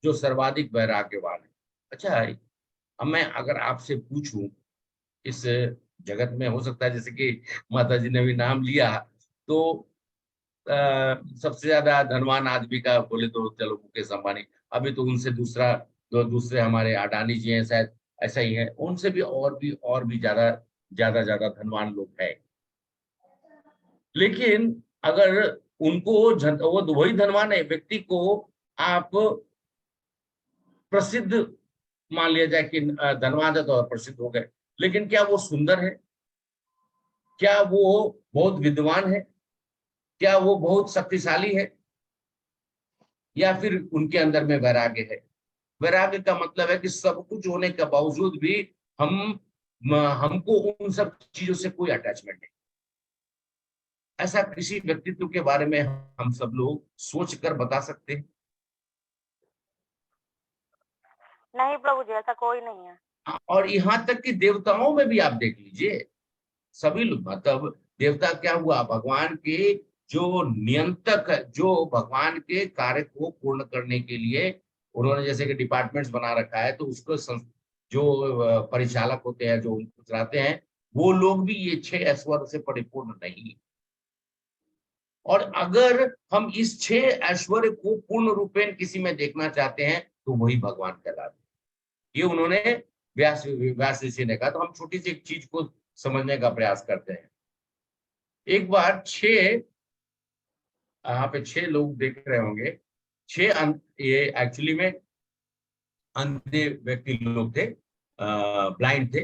जो सर्वाधिक वैराग्यवान है। अच्छा है, अब मैं अगर आपसे पूछूं इस जगत में हो सकता है, जैसे कि माता जी ने भी नाम लिया, तो सबसे ज्यादा धनवान आदमी का बोले तो चलो मुकेश अंबानी, अभी तो उनसे दूसरे हमारे अडानी जी हैं शायद, ऐसा ही है, उनसे भी और भी ज्यादा ज्यादा ज्यादा धनवान लोग हैं। लेकिन अगर उनको वो वही धनवान है व्यक्ति को आप प्रसिद्ध मान लिया जाए कि धनवान है तो प्रसिद्ध हो गए, लेकिन क्या वो सुंदर है? क्या वो बहुत विद्वान है? क्या वो बहुत शक्तिशाली है? या फिर उनके अंदर में वैराग्य है? वैराग्य का मतलब है कि सब कुछ होने के बावजूद भी हमको उन सब चीजों से कोई अटैचमेंट नहीं। ऐसा किसी व्यक्तित्व के बारे में हम सब लोग सोच कर बता सकते हैं? नहीं प्रभु जी, ऐसा कोई नहीं है। और यहाँ तक कि देवताओं में भी आप देख लीजिए, सभी लोग, मतलब देवता क्या हुआ, भगवान के जो नियंत्रक है, जो भगवान के कार्य को पूर्ण करने के लिए उन्होंने जैसे कि डिपार्टमेंट्स बना रखा है, तो उसको जो परिचालक होते हैं, जो उनको चलाते हैं, वो लोग भी ये 6 ऐश्वर्य से परिपूर्ण नहीं। और अगर हम इस 6 ऐश्वर्य को पूर्ण रूपेण किसी में देखना चाहते हैं तो वही भगवान कहलाते हैं। ये उन्होंने व्यास ऋषि ने कहा। तो हम छोटी सी एक चीज को समझने का प्रयास करते हैं। एक बार 6, यहाँ पे 6 लोग देख रहे होंगे, 6 ये एक्चुअली में अंधे व्यक्ति लोग थे, ब्लाइंड थे।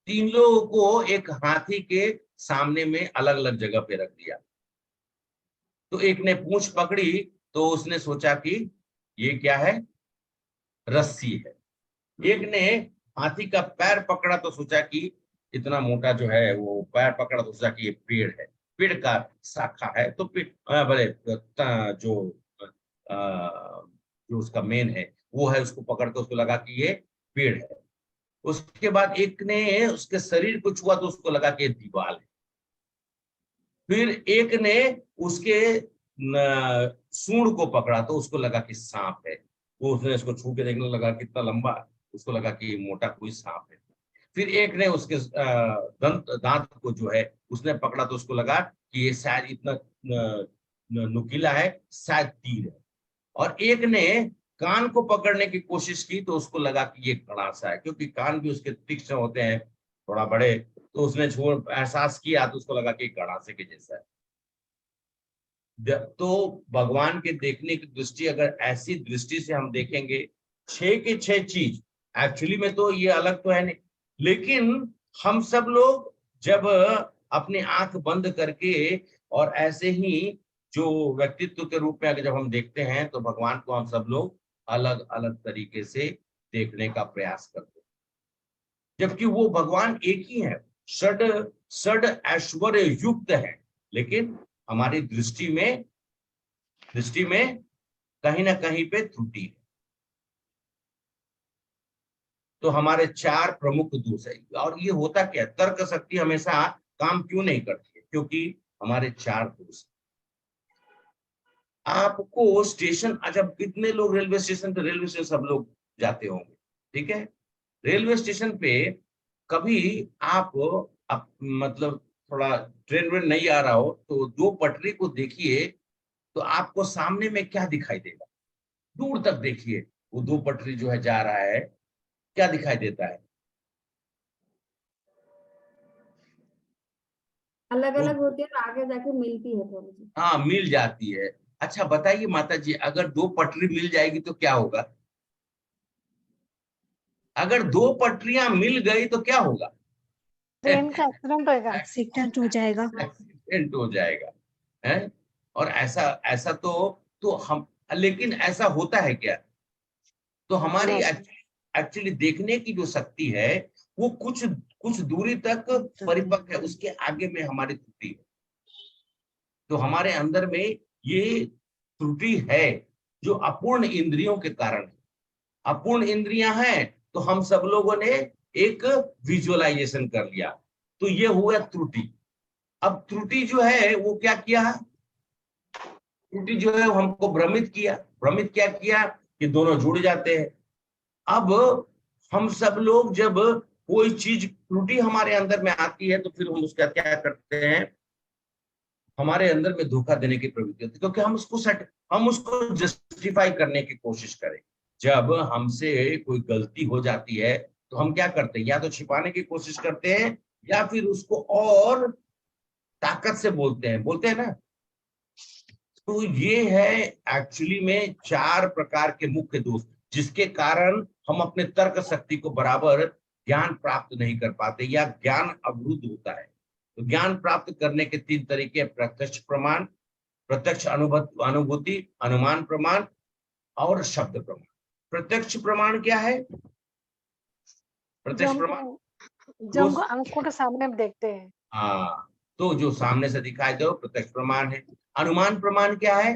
3 लोगों को एक हाथी के सामने में अलग अलग जगह पे रख दिया। तो एक ने पूंछ पकड़ी तो उसने सोचा कि ये क्या है, रस्सी है। एक ने हाथी का पैर पकड़ा तो सोचा कि इतना मोटा जो है वो पैर पकड़ा तो सोचा कि ये पेड़ है, पेड़ का शाखा है। तो भले जो उसका मेन है वो है, उसको पकड़ के उसको लगा कि ये पेड़ है। उसके बाद एक ने उसके शरीर को छुआ तो उसको लगा कि ये दीवार है। फिर एक ने उसके सूंड को पकड़ा तो उसको लगा कि सांप है। वो उसने इसको छू के देखने लगा कितना लंबा, उसको लगा कि मोटा कोई सांप है। फिर एक ने उसके दांत को जो है उसने पकड़ा तो उसको लगा कि ये शायद इतना नुकीला है, शायद तीर है। और एक ने कान को पकड़ने की कोशिश की तो उसको लगा कि ये कड़ासा है, क्योंकि कान भी उसके तीक्ष्ण होते हैं, थोड़ा बड़े। तो उसने एहसास किया तो उसको लगा कि कड़ासे के जैसा है। तो भगवान के देखने की दृष्टि अगर ऐसी दृष्टि से हम देखेंगे, 6 के 6 चीज एक्चुअली में तो ये अलग तो है नहीं, लेकिन हम सब लोग जब अपनी आंख बंद करके और ऐसे ही जो व्यक्तित्व के रूप में अगर जब हम देखते हैं तो भगवान को हम सब लोग अलग अलग तरीके से देखने का प्रयास करते हैं, जबकि वो भगवान एक ही है, षड ऐश्वर्य युक्त है। लेकिन हमारी दृष्टि में कहीं ना कहीं पे त्रुटि है। तो हमारे 4 प्रमुख दोष है। और ये होता क्या, तर्क शक्ति हमेशा काम क्यों नहीं करती है? क्योंकि हमारे 4 दोष। आपको स्टेशन, जब कितने लोग रेलवे स्टेशन सब लोग जाते होंगे, ठीक है? रेलवे स्टेशन पे कभी आप मतलब थोड़ा ट्रेन वेन नहीं आ रहा हो तो 2 पटरी को देखिए तो आपको सामने में क्या दिखाई देगा? दूर तक देखिए, वो 2 पटरी जो है जा रहा है, क्या दिखाई देता है? अलग अलग होती है और आगे जाके मिलती है थोड़ी सी। हाँ, मिल जाती है। अच्छा बताइए माता जी, अगर 2 पटरी मिल जाएगी तो क्या होगा? अगर 2 पटरियां मिल गई तो क्या होगा? ट्रेन का एक्सीडेंट होगा, एक्सीडेंट हो जाएगा। एक्सीडेंट हो जाएगा है। और ऐसा तो हम, लेकिन ऐसा होता है क्या? तो हमारी एक्चुअली देखने की जो शक्ति है वो कुछ दूरी तक परिपक्व है, उसके आगे में हमारी त्रुटि है। तो हमारे अंदर में ये त्रुटि है जो अपूर्ण इंद्रियों के कारण है। अपूर्ण इंद्रियां हैं तो हम सब लोगों ने एक विजुअलाइजेशन कर लिया, तो ये हुआ त्रुटि। अब त्रुटि जो है वो क्या किया? त्रुटि जो है हमको भ्रमित क्या किया कि दोनों जुड़ जाते हैं। अब हम सब लोग जब कोई चीज त्रुटि हमारे अंदर में आती है तो फिर हम उसका क्या करते हैं, हमारे अंदर में धोखा देने की प्रवृत्ति होती है, क्योंकि हम उसको जस्टिफाई करने की कोशिश करें। जब हमसे कोई गलती हो जाती है तो हम क्या करते हैं, या तो छिपाने की कोशिश करते हैं या फिर उसको और ताकत से बोलते हैं ना। तो ये है एक्चुअली में 4 प्रकार के मुख्य दोष, जिसके कारण हम अपने तर्क शक्ति को बराबर ज्ञान प्राप्त नहीं कर पाते या ज्ञान अवरुद्ध होता है। तो ज्ञान प्राप्त करने के 3 तरीके, प्रत्यक्ष प्रमाण, प्रत्यक्ष अनुभूति, अनुमान प्रमाण और शब्द प्रमाण। प्रत्यक्ष प्रमाण क्या है? प्रत्यक्ष प्रमाण जो हमको आंखों के सामने हम देखते हैं। हाँ, तो जो सामने से दिखाई दे वो प्रत्यक्ष प्रमाण है। अनुमान प्रमाण क्या है?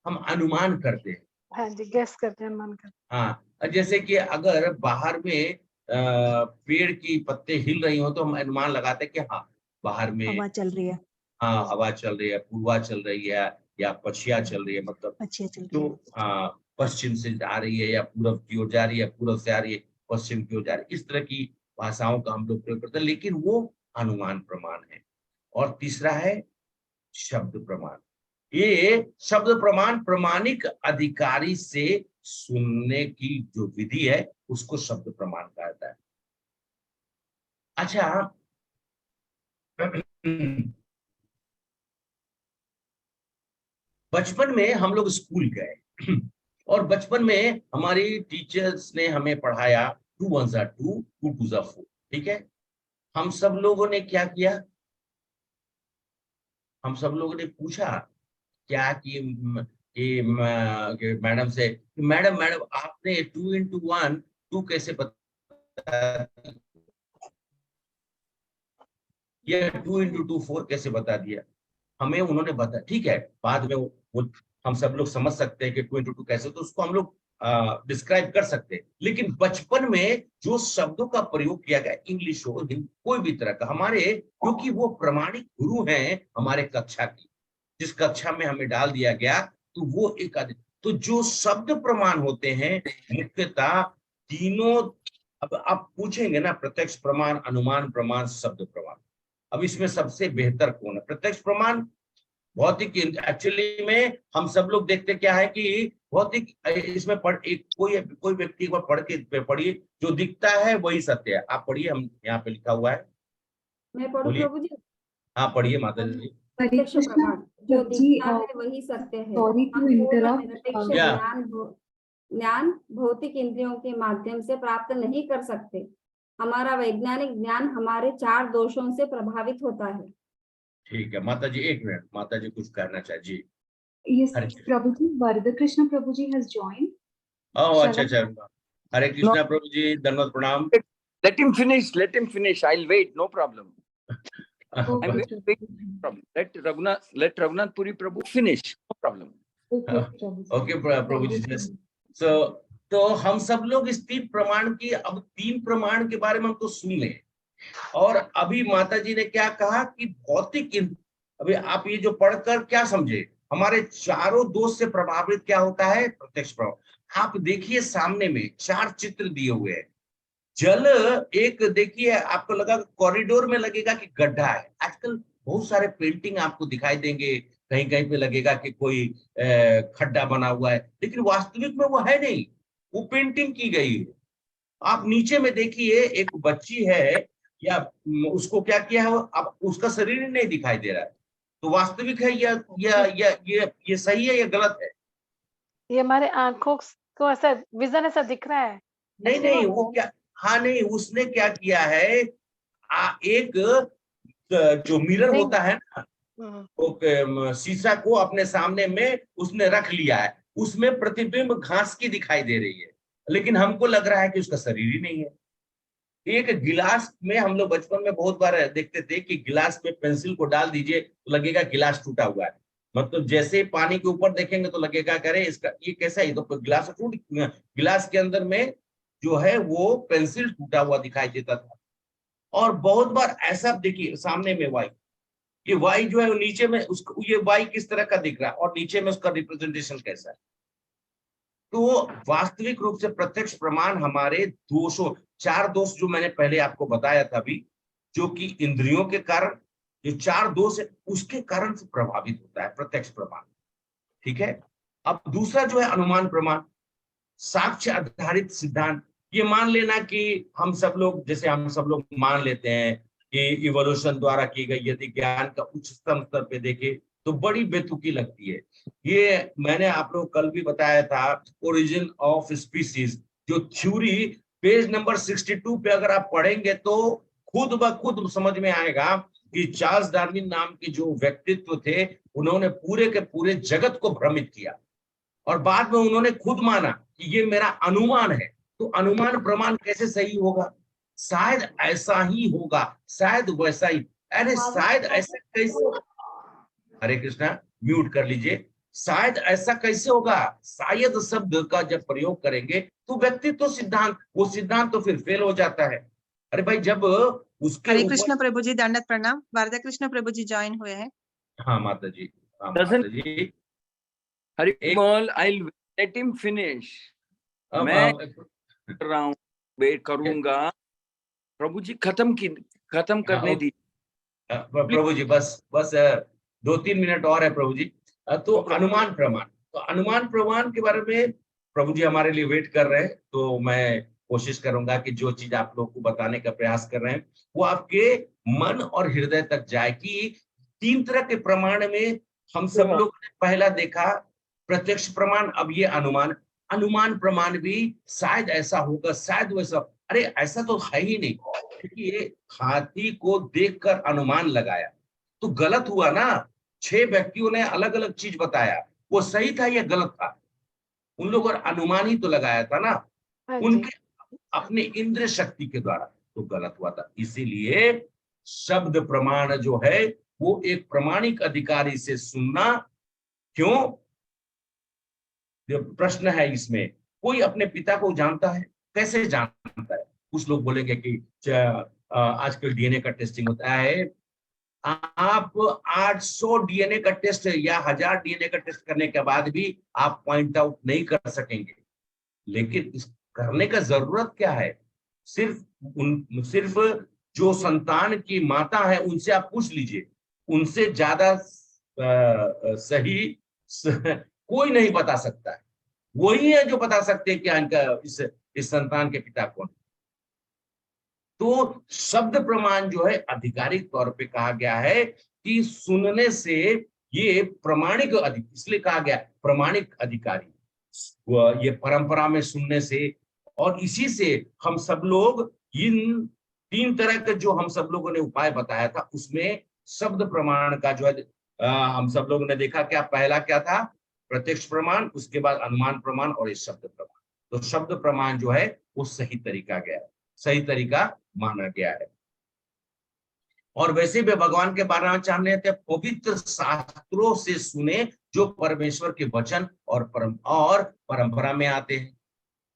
हम अनुमान करते हैं। हाँ जी, गेस करते हैं, अनुमान करते हाँ, जैसे कि अगर बाहर में पेड़ की पत्ते हिल रही हो तो हम अनुमान लगाते हैं कि हाँ बाहर में हवा चल रही है, हाँ हवा चल रही है, पूर्वा चल रही है या पछिया चल रही है, मतलब अच्छी चल रही जो है। पश्चिम से आ रही है या पूरब की ओर जा रही है, पूरब से आ रही है पश्चिम की ओर जा रही है, इस तरह की भाषाओं का हम लोग प्रयोग करते हैं, लेकिन वो अनुमान प्रमाण है। और तीसरा है शब्द प्रमाण। ये शब्द प्रमाण प्रामाणिक अधिकारी से सुनने की जो विधि है उसको शब्द प्रमाण कहा जाता है। अच्छा, बचपन में हम लोग स्कूल गए और बचपन में हमारी टीचर्स ने हमें पढ़ाया 2 1 2 2 2 4, ठीक है। हम सब लोगों ने क्या किया, हम सब लोगों ने पूछा क्या कि मैडम से, मैडम आपने 2 into 1 2 कैसे बता, या 2 into 2 4 कैसे बता दिया। हमें उन्होंने बताया, ठीक है, बाद में वो हम सब लोग समझ सकते हैं कि 2 into 2 कैसे, तो उसको हम लोग डिस्क्राइब कर सकते हैं। लेकिन बचपन में जो शब्दों का प्रयोग किया गया, इंग्लिश हो हिंदी कोई भी तरह का, हमारे क्योंकि वो प्रमाणिक गुरु हैं हमारे कक्षा की, जिस कक्षा में हमें डाल दिया गया, तो वो एक तो जो शब्द प्रमाण होते हैं मुख्यतः तीनों, अब आप पूछेंगे ना प्रत्यक्ष प्रमाण, अनुमान प्रमाण, शब्द प्रमाण, अब इसमें सबसे बेहतर कौन है? प्रत्यक्ष प्रमाण भौतिक, एक्चुअली में हम सब लोग देखते क्या है कि भौतिक इसमें कोई व्यक्ति को पढ़ के पढ़िए, जो दिखता है वही सत्य है। आप पढ़िए, हम यहाँ पे लिखा हुआ है। मैं पढ़ूं बोलिए। प्रभु जी? हाँ पढ़िए माता जी। प्रत्यक्ष प्रमाण जो दिखता है वही सत्य है। Sorry to हम पूर्ण interrupt. निरपेक्ष Yeah. ज्ञान भौतिक इंद्रियों के माध्यम से प्राप्त नहीं कर सकते। हमारा वैज्ञानिक ज्ञान हमारे 4 दोषों से प्रभावित होता है। ठीक है माता जी, 1 मिनट, माता जी कुछ कहना चाहिए जी। Yes, Hare Krishna. Prabhuji, Varada Krishna Prabhuji has joined. Oh Shall अच्छा I- अच्छा, हरे कृष्णा प्रभु जी, धन्यवाद, प्रणाम। Let him finish. Let him finish. I'll wait. No problem. Okay, I'm waiting. Problem. Let Raghunath Puri Prabhu finish. No problem. Okay, Prabhuji. Okay Prabhu ji. तो हम सब लोग इस 3 प्रमाण की, अब 3 प्रमाण के बारे में हम तो सुन लें, और अभी माता जी ने क्या कहा कि भौतिक, अभी आप ये जो पढ़कर क्या समझे, हमारे चारों दोष से प्रभावित क्या होता है? प्रत्यक्ष प्रभाव। आप देखिए सामने में 4 चित्र दिए हुए हैं। जल एक देखिए, आपको लगा कॉरिडोर में लगेगा कि गड्ढा है। आजकल बहुत सारे पेंटिंग आपको दिखाई देंगे, कहीं कहीं पे लगेगा कि कोई खड्डा बना हुआ है, लेकिन वास्तविक में वो है नहीं, वो पेंटिंग की गई है। आप नीचे में देखिए, एक बच्ची है, या उसको क्या किया है, अब उसका शरीर नहीं दिखाई दे रहा है, तो वास्तविक है ये सही है या गलत है? ये हमारे आंखों को ऐसा विजन ऐसा दिख रहा है। नहीं वो क्या, हाँ नहीं, उसने क्या किया है, एक जो मिरर नहीं। होता है ना, वो शीशा को अपने सामने में उसने रख लिया है, उसमें प्रतिबिंब घास की दिखाई दे रही है, लेकिन हमको लग रहा है कि उसका शरीर ही नहीं है। एक गिलास में हम लोग बचपन में बहुत बार देखते थे कि गिलास में पेंसिल को डाल दीजिए तो लगेगा गिलास टूटा हुआ है, मतलब जैसे ही पानी के ऊपर देखेंगे तो लगेगा करे इसका ये कैसा है, तो गिलास टूट, गिलास के अंदर में जो है वो पेंसिल टूटा हुआ दिखाई देता था। और बहुत बार ऐसा देखिए सामने में वाई, ये वाई जो है वो नीचे में उसको, ये वाई किस तरह का दिख रहा है और नीचे में उसका रिप्रेजेंटेशन कैसा है। तो वास्तविक रूप से प्रत्यक्ष प्रमाण हमारे दोषों, 4 दोष जो मैंने पहले आपको बताया था अभी, जो कि इंद्रियों के कारण, जो 4 दोष है उसके कारण से प्रभावित होता है प्रत्यक्ष प्रमाण। ठीक है। अब दूसरा जो है अनुमान प्रमाण, साक्ष्य आधारित सिद्धांत। ये मान लेना कि हम सब लोग, जैसे हम सब लोग मान लेते हैं कि इवोल्यूशन द्वारा की गई, यदि ज्ञान का उच्चतम स्तर पे देखे तो बड़ी बेतुकी लगती है। ये मैंने आप लोग कल भी बताया था, ओरिजिन ऑफ स्पीसीज जो थ्योरी, पेज नंबर 62 पे अगर आप पढ़ेंगे तो खुद ब खुद समझ में आएगा कि चार्ल्स डार्विन नाम के जो व्यक्तित्व थे, उन्होंने पूरे के पूरे जगत को भ्रमित किया और बाद में उन्होंने खुद माना कि ये मेरा अनुमान है। तो अनुमान प्रमाण कैसे सही होगा? शायद ऐसा ही होगा, शायद वैसा ही। अरे शायद ऐसा कैसे, हरे कृष्णा, म्यूट कर लीजिए। शायद ऐसा कैसे होगा? शायद शब्द का जब प्रयोग करेंगे तो व्यक्तित्व सिद्धांत, वो सिद्धांत तो फिर फेल हो जाता है। अरे भाई, जब उसके हरे कृष्ण प्रभु जी, दंडवत प्रणाम। वारदा कृष्ण प्रभु जी ज्वाइन हुए हैं। हाँ माता जी, हाँ माता जी। हरिमोल, I'll let him finish. मैं कर रहा हूँ, वेट करूंगा। प्रभु जी खत्म करने दी। प्रभु जी बस 2-3 मिनट और है प्रभु जी। तो अनुमान प्रमाण, तो अनुमान प्रमाण के बारे में प्रभु जी हमारे लिए वेट कर रहे हैं, तो मैं कोशिश करूंगा कि जो चीज आप लोग को बताने का प्रयास कर रहे हैं वो आपके मन और हृदय तक जाए। कि 3 तरह के प्रमाण में हम सब लोग ने पहला देखा प्रत्यक्ष प्रमाण, अब ये अनुमान प्रमाण भी शायद ऐसा होगा, शायद वैसा। अरे ऐसा तो है ही नहीं, क्योंकि ये हाथी को देखकर अनुमान लगाया तो गलत हुआ ना। 6 व्यक्तियों ने अलग अलग चीज बताया, वो सही था या गलत था? उन लोगों ने अनुमान ही तो लगाया था ना, उनके अपने इंद्रिय शक्ति के द्वारा, तो गलत हुआ था। इसीलिए शब्द प्रमाण जो है वो एक प्रमाणिक अधिकारी से सुनना। क्यों? जो प्रश्न है इसमें, कोई अपने पिता को जानता है? कैसे जानता है? कुछ लोग बोलेंगे कि आजकल डीएनए का टेस्टिंग होता है। आप 800 डीएनए का टेस्ट या 1000 डीएनए का टेस्ट करने के बाद भी आप पॉइंट आउट नहीं कर सकेंगे। लेकिन इस करने का जरूरत क्या है? सिर्फ जो संतान की माता है उनसे आप पूछ लीजिए, उनसे ज्यादा सही कोई नहीं बता सकता है। वही है जो बता सकते हैं कि इनका इस संतान के पिता कौन। तो शब्द प्रमाण जो है आधिकारिक तौर पे कहा गया है कि सुनने से ये प्रमाणिक इसलिए कहा गया प्रमाणिक अधिकारी, ये परंपरा में सुनने से। और इसी से हम सब लोग इन 3 तरह के जो हम सब लोगों ने उपाय बताया था, उसमें शब्द प्रमाण का जो है हम सब लोगों ने देखा क्या पहला क्या था? प्रत्यक्ष प्रमाण, उसके बाद अनुमान प्रमाण और ये शब्द प्रमाण। तो शब्द प्रमाण जो है वो सही तरीका माना गया है। और वैसे भी भगवान के बारे में जानने थे, पवित्र शास्त्रों से सुने जो परमेश्वर के वचन और परंपरा में आते हैं।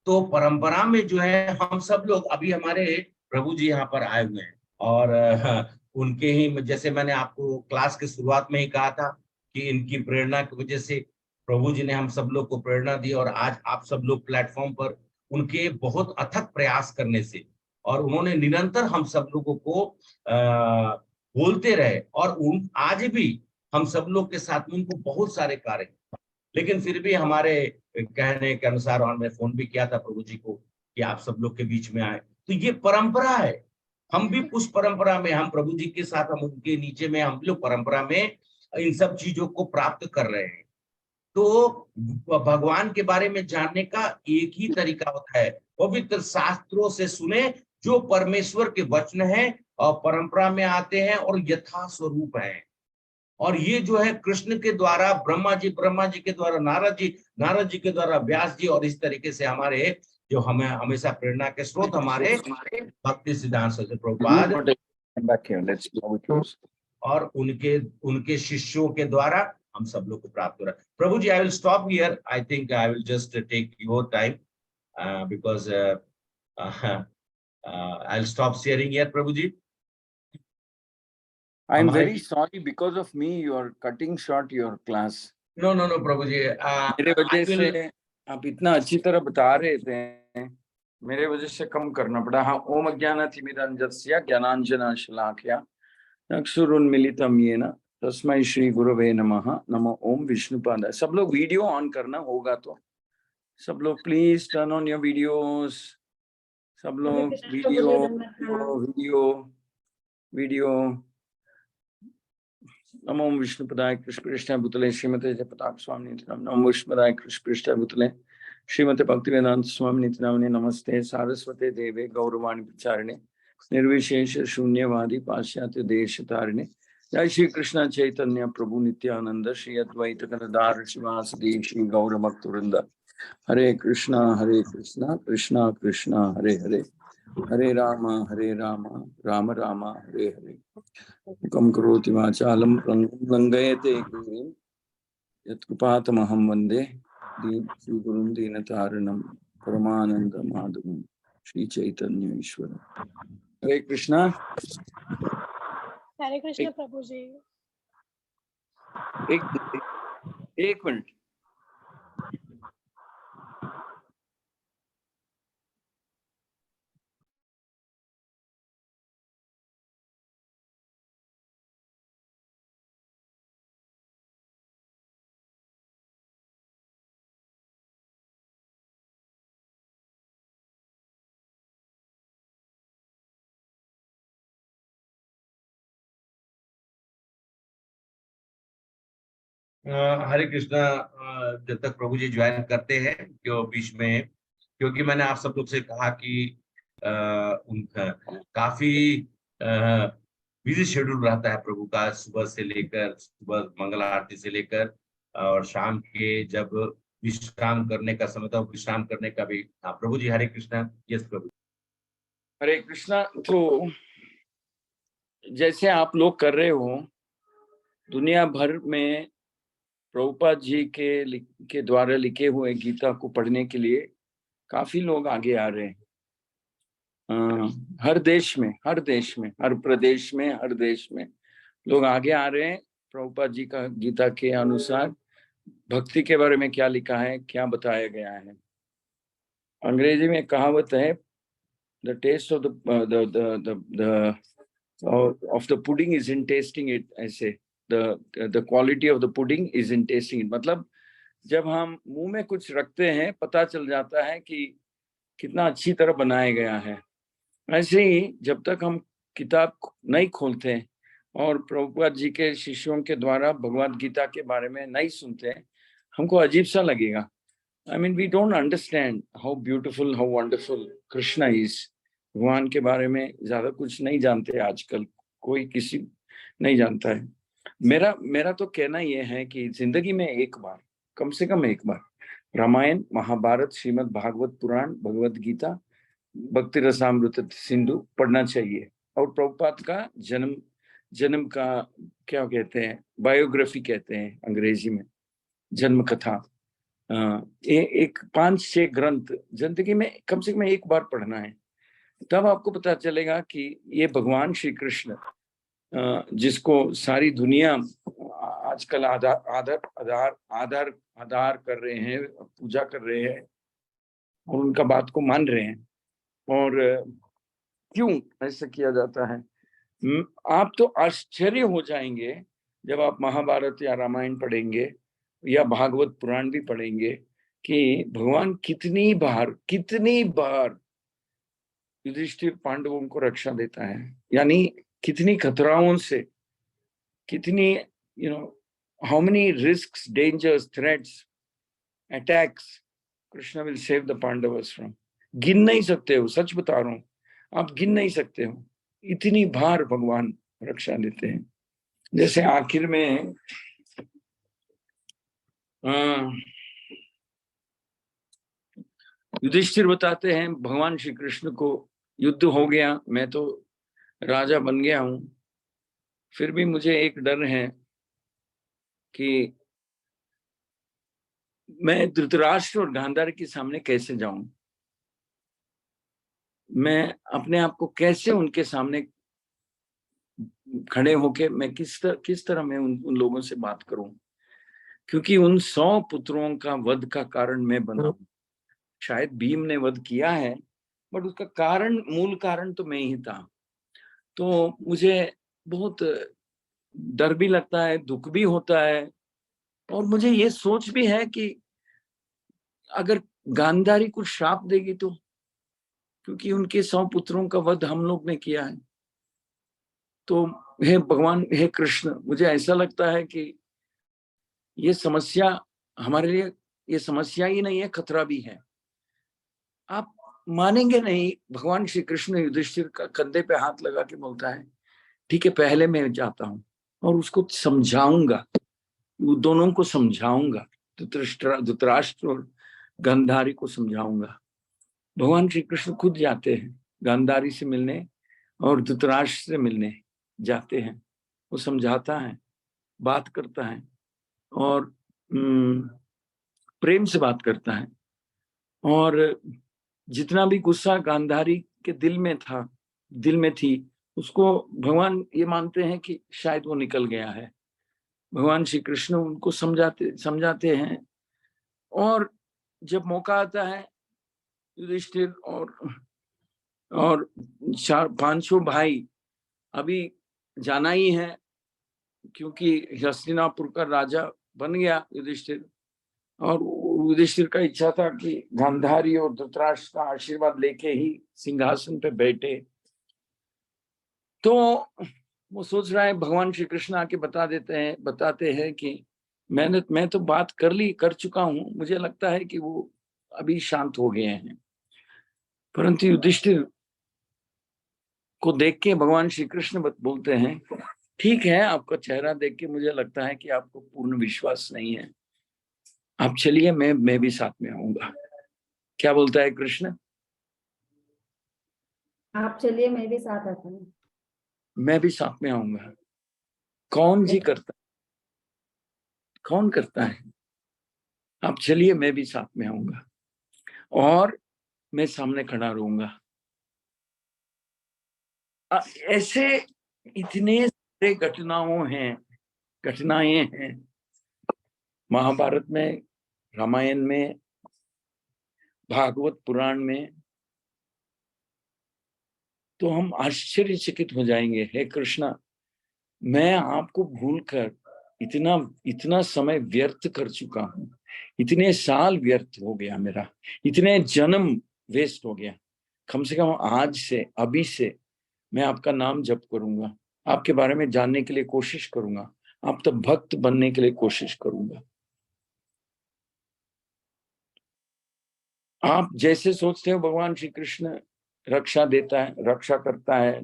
तो परंपरा में जो है हम सब लोग, अभी हमारे प्रभु जी यहाँ पर आए हुए हैं और उनके ही, जैसे मैंने आपको क्लास के शुरुआत में ही कहा था कि इनकी प्रेरणा की वजह से प्रभु जी ने हम सब लोग को प्रेरणा दी और आज आप सब लोग प्लेटफॉर्म पर उनके बहुत अथक प्रयास करने से, और उन्होंने निरंतर हम सब लोगों को बोलते रहे और आज भी हम सब लोग के साथ में उनको बहुत सारे कार्य, लेकिन फिर भी हमारे कहने के अनुसार, और मैं फोन भी किया था प्रभु जी को कि आप सब लोग के बीच में आए। तो ये परंपरा है, हम भी उस परंपरा में, हम प्रभु जी के साथ, हम उनके नीचे में, हम लोग परंपरा में इन सब चीजों को प्राप्त कर रहे हैं। तो भगवान के बारे में जानने का एक ही तरीका होता है, पवित्र शास्त्रों से सुने जो परमेश्वर के वचन हैं और परंपरा में आते हैं और यथा स्वरूप है। और ये जो है कृष्ण के द्वारा ब्रह्मा जी के द्वारा नारद जी के द्वारा व्यास जी, और इस तरीके से हमारे जो हमें हमेशा प्रेरणा के स्रोत हमारे भक्ति सिद्धांत सरस्वती प्रभुपाद और उनके शिष्यों के द्वारा हम सब लोग को प्राप्त हो रहा है। Prabhu ji, I will stop here. I think I will just take your time because I will stop sharing here Prabhu ji. I am very sorry, because of me you are cutting short your class. No, प्रभु जी, मेरे वजह से आप इतना अच्छी तरह बता रहे थे, मेरे वजह से कम करना पड़ा। हाँ, ओम अज्ञानतिमिरञ्जस्य ज्ञानाञ्जनशलाकया चक्षुरुन्मीलितं येन तस्मै श्री गुरवे नमः। नमो ओम विष्णुपादाय। सब लोग वीडियो ऑन करना होगा तो सब लोग please turn on your videos. सब लोग वीडियो। नमो विष्णुपदाय कृष्ण भूतले श्रीमते जयप्रताप स्वामी नमो विष्णुपदाय कृष्ण भूतले श्रीमते भक्तिवेदांत स्वामी नामिने नमस्ते सारस्वते देवे गौरवाणी प्रचारिणे निर्विशेष शून्यवादी पाश्चात्य देश तारिणे। जय श्री कृष्ण चैतन्य प्रभु नित्यानंद श्री अद्वैत गदाधर शिवासदि श्री गौर भक्तवृंद। हरे कृष्णा कृष्णा कृष्णा हरे हरे, हरे राम राम राम हरे हरे। मुखं करोति वाचालं लंघयते गिरिं यत्कृपातमहं वन्दे श्रीगुरुं दीनतारिणं परमानंद माधवं श्री चैतन्य ईश्वर। हरे कृष्णा प्रभु जी। एक मिनट। हरे कृष्णा। जब तक प्रभु जी ज्वाइन करते हैं क्यों बीच में, क्योंकि मैंने आप सब लोग से कहा कि उनका काफी बिजी शेड्यूल रहता है प्रभु का, सुबह से लेकर, सुबह मंगल आरती से लेकर और शाम के जब विश्राम करने का समय था, विश्राम करने का भी। प्रभु जी हरे कृष्णा। यस प्रभु। हरे कृष्णा। तो जैसे आप लोग कर रहे हो, दुनिया भर में प्रभुपाद जी के द्वारा लिखे हुए गीता को पढ़ने के लिए काफी लोग आगे आ रहे हैं। हर देश में, हर प्रदेश में, हर देश में लोग आगे आ रहे हैं। प्रभुपाद जी का गीता के अनुसार भक्ति के बारे में क्या लिखा है, क्या बताया गया है। अंग्रेजी में कहावत है, the taste of the pudding is in testing it. ऐसे the quality of the pudding is in tasting it। मतलब जब हम मुंह में कुछ रखते हैं पता चल जाता है कि कितना अच्छी तरह बनाया गया है। ऐसे ही जब तक हम किताब नहीं खोलते और प्रभुपाद जी के शिष्यों के द्वारा भगवद गीता के बारे में नहीं सुनते, हमको अजीब सा लगेगा। I mean, we don't understand how beautiful, how wonderful Krishna is। भगवान के बारे में ज्यादा कुछ नहीं जानते आजकल, कोई किसी नहीं जानता है। मेरा तो कहना यह है कि जिंदगी में एक बार, कम से कम एक बार रामायण, महाभारत, श्रीमद् भागवत पुराण, भगवत गीता, भक्ति रसामृत सिंधु पढ़ना चाहिए। और प्रभुपाद का जन्म का क्या कहते हैं, बायोग्राफी कहते हैं अंग्रेजी में, जन्म कथा। एक 5-6 ग्रंथ जिंदगी में कम से कम एक बार पढ़ना है। तब आपको पता चलेगा कि ये भगवान श्री कृष्ण जिसको सारी दुनिया आजकल आधार कर रहे हैं, पूजा कर रहे हैं और उनका बात को मान रहे हैं। और क्यों ऐसा किया जाता है, आप तो आश्चर्य हो जाएंगे जब आप महाभारत या रामायण पढ़ेंगे या भागवत पुराण भी पढ़ेंगे कि भगवान कितनी बार युधिष्ठिर पांडवों को रक्षा देता है। यानी कितनी खतराओं से, कितनी how many risks, dangers, threats, attacks Krishna will save the Pandavas from। गिन नहीं सकते हो, सच बता रहा हूं, आप गिन नहीं सकते हो, इतनी बार भगवान रक्षा देते हैं। जैसे आखिर में युधिष्ठिर बताते हैं भगवान श्री कृष्ण को, युद्ध हो गया, मैं तो राजा बन गया हूं, फिर भी मुझे एक डर है कि मैं धृतराष्ट्र और गांधार के सामने कैसे जाऊं, मैं अपने आप को कैसे उनके सामने खड़े होके मैं किस तरह मैं उन लोगों से बात करूं। क्योंकि उन 100 पुत्रों का वध का कारण मैं बना हूं। शायद भीम ने वध किया है, बट उसका कारण, मूल कारण तो मैं ही था। तो मुझे बहुत डर भी लगता है, दुख भी होता है, और मुझे ये सोच भी है कि अगर गांधारी कुछ श्राप देगी तो, क्योंकि उनके 100 पुत्रों का वध हम लोग ने किया है। तो हे भगवान, हे कृष्ण, मुझे ऐसा लगता है कि ये समस्या हमारे लिए, ये समस्या ही नहीं है, खतरा भी है। आप मानेंगे नहीं, भगवान श्री कृष्ण युधिष्ठिर का कंधे पे हाथ लगा के बोलता है, ठीक है पहले मैं जाता हूं और उसको समझाऊंगा, दोनों को समझाऊंगा, धृतराष्ट्र और गांधारी को समझाऊंगा। भगवान श्री कृष्ण खुद जाते हैं गांधारी से मिलने और धृतराष्ट्र से मिलने जाते हैं। वो समझाता है, बात करता है और प्रेम से बात करता है, और जितना भी गुस्सा गांधारी के दिल में थी, उसको भगवान ये मानते हैं कि शायद वो निकल गया है। भगवान श्री कृष्ण उनको समझाते हैं, और जब मौका आता है युधिष्ठिर और 500 भाई अभी जाना ही है, क्योंकि हस्तिनापुर का राजा बन गया युधिष्ठिर, और युधिष्ठिर का इच्छा था कि गांधारी और धृतराष्ट्र का आशीर्वाद लेके ही सिंहासन पे बैठे। तो वो सोच रहा है, भगवान श्री कृष्ण आके बताते हैं कि मैं तो बात कर चुका हूं, मुझे लगता है कि वो अभी शांत हो गए हैं। परंतु युधिष्ठिर को देख के भगवान श्री कृष्ण बोलते हैं, ठीक है, आपका चेहरा देख के मुझे लगता है कि आपको पूर्ण विश्वास नहीं है, आप चलिए, मैं भी साथ में आऊंगा। क्या बोलता है कृष्ण? आप चलिए, मैं भी साथ आता हूँ। मैं भी साथ में आऊंगा। कौन जी करता है? कौन करता है? आप चलिए, मैं भी साथ में आऊंगा और मैं सामने खड़ा रहूंगा। ऐसे इतने सारे घटनाएं हैं महाभारत में, रामायण में, भागवत पुराण में, तो हम आश्चर्यचकित हो जाएंगे। हे कृष्णा, मैं आपको भूलकर इतना समय व्यर्थ कर चुका हूं, इतने साल व्यर्थ हो गया मेरा, इतने जन्म वेस्ट हो गया। कम से कम आज से, अभी से मैं आपका नाम जप करूंगा, आपके बारे में जानने के लिए कोशिश करूंगा, आप तो भक्त बनने के लिए कोशिश करूंगा। आप जैसे सोचते हो भगवान श्री कृष्ण रक्षा देता है, रक्षा करता है,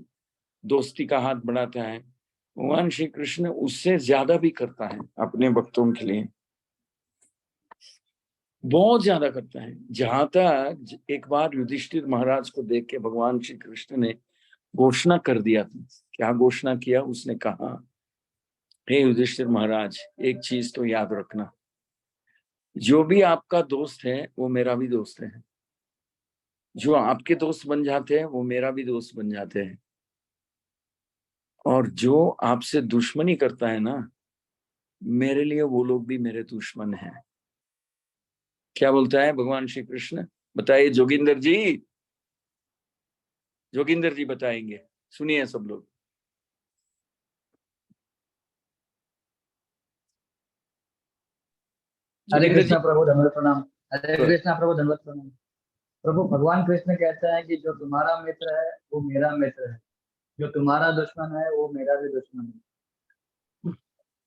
दोस्ती का हाथ बढ़ाता है, भगवान श्री कृष्ण उससे ज्यादा भी करता है अपने भक्तों के लिए, बहुत ज्यादा करता है। जहां तक एक बार युधिष्ठिर महाराज को देख के भगवान श्री कृष्ण ने घोषणा कर दिया था। क्या घोषणा किया? उसने कहा, हे युधिष्ठिर महाराज, एक चीज तो याद रखना, जो भी आपका दोस्त है वो मेरा भी दोस्त है, जो आपके दोस्त बन जाते हैं वो मेरा भी दोस्त बन जाते हैं, और जो आपसे दुश्मनी करता है ना, मेरे लिए वो लोग भी मेरे दुश्मन हैं। क्या बोलता है भगवान श्री कृष्ण? बताइए जोगिंदर जी बताएंगे, सुनिए सब लोग। हरे कृष्णा प्रभु, धन्यवाद प्रणाम। हरे कृष्णा प्रभु, धन्यवाद प्रणाम। प्रभु, भगवान कृष्ण कहते हैं कि जो तुम्हारा मित्र है वो मेरा मित्र है, जो तुम्हारा दुश्मन है वो मेरा भी दुश्मन है।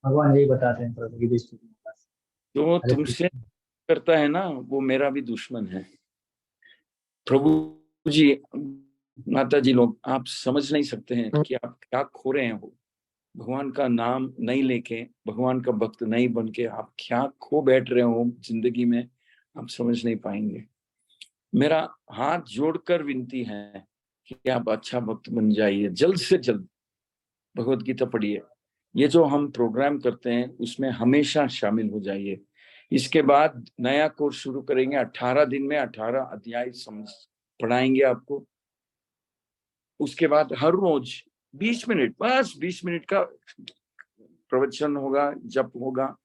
भगवान यही बताते हैं प्रभु युधिष्ठिर के पास। जो तुमसे करता है ना वो मेरा भी दुश्मन है। प्रभु जी, माता जी लोग, आप समझ नहीं सकते हैं कि आप क्या खो रहे हैं। हो भगवान का नाम नहीं लेके, भगवान का भक्त नहीं बन के आप क्या खो बैठ रहे हो जिंदगी में, आप समझ नहीं पाएंगे। मेरा हाथ जोड़कर विनती है कि आप अच्छा भक्त बन जाइए, जल्द से जल्द भगवत गीता पढ़िए। ये जो हम प्रोग्राम करते हैं उसमें हमेशा शामिल हो जाइए। इसके बाद नया कोर्स शुरू करेंगे, 18 दिन में 18 अध्याय पढ़ाएंगे आपको। उसके बाद हर रोज 20 मिनट, बस 20 मिनट का प्रवचन होगा, जप होगा,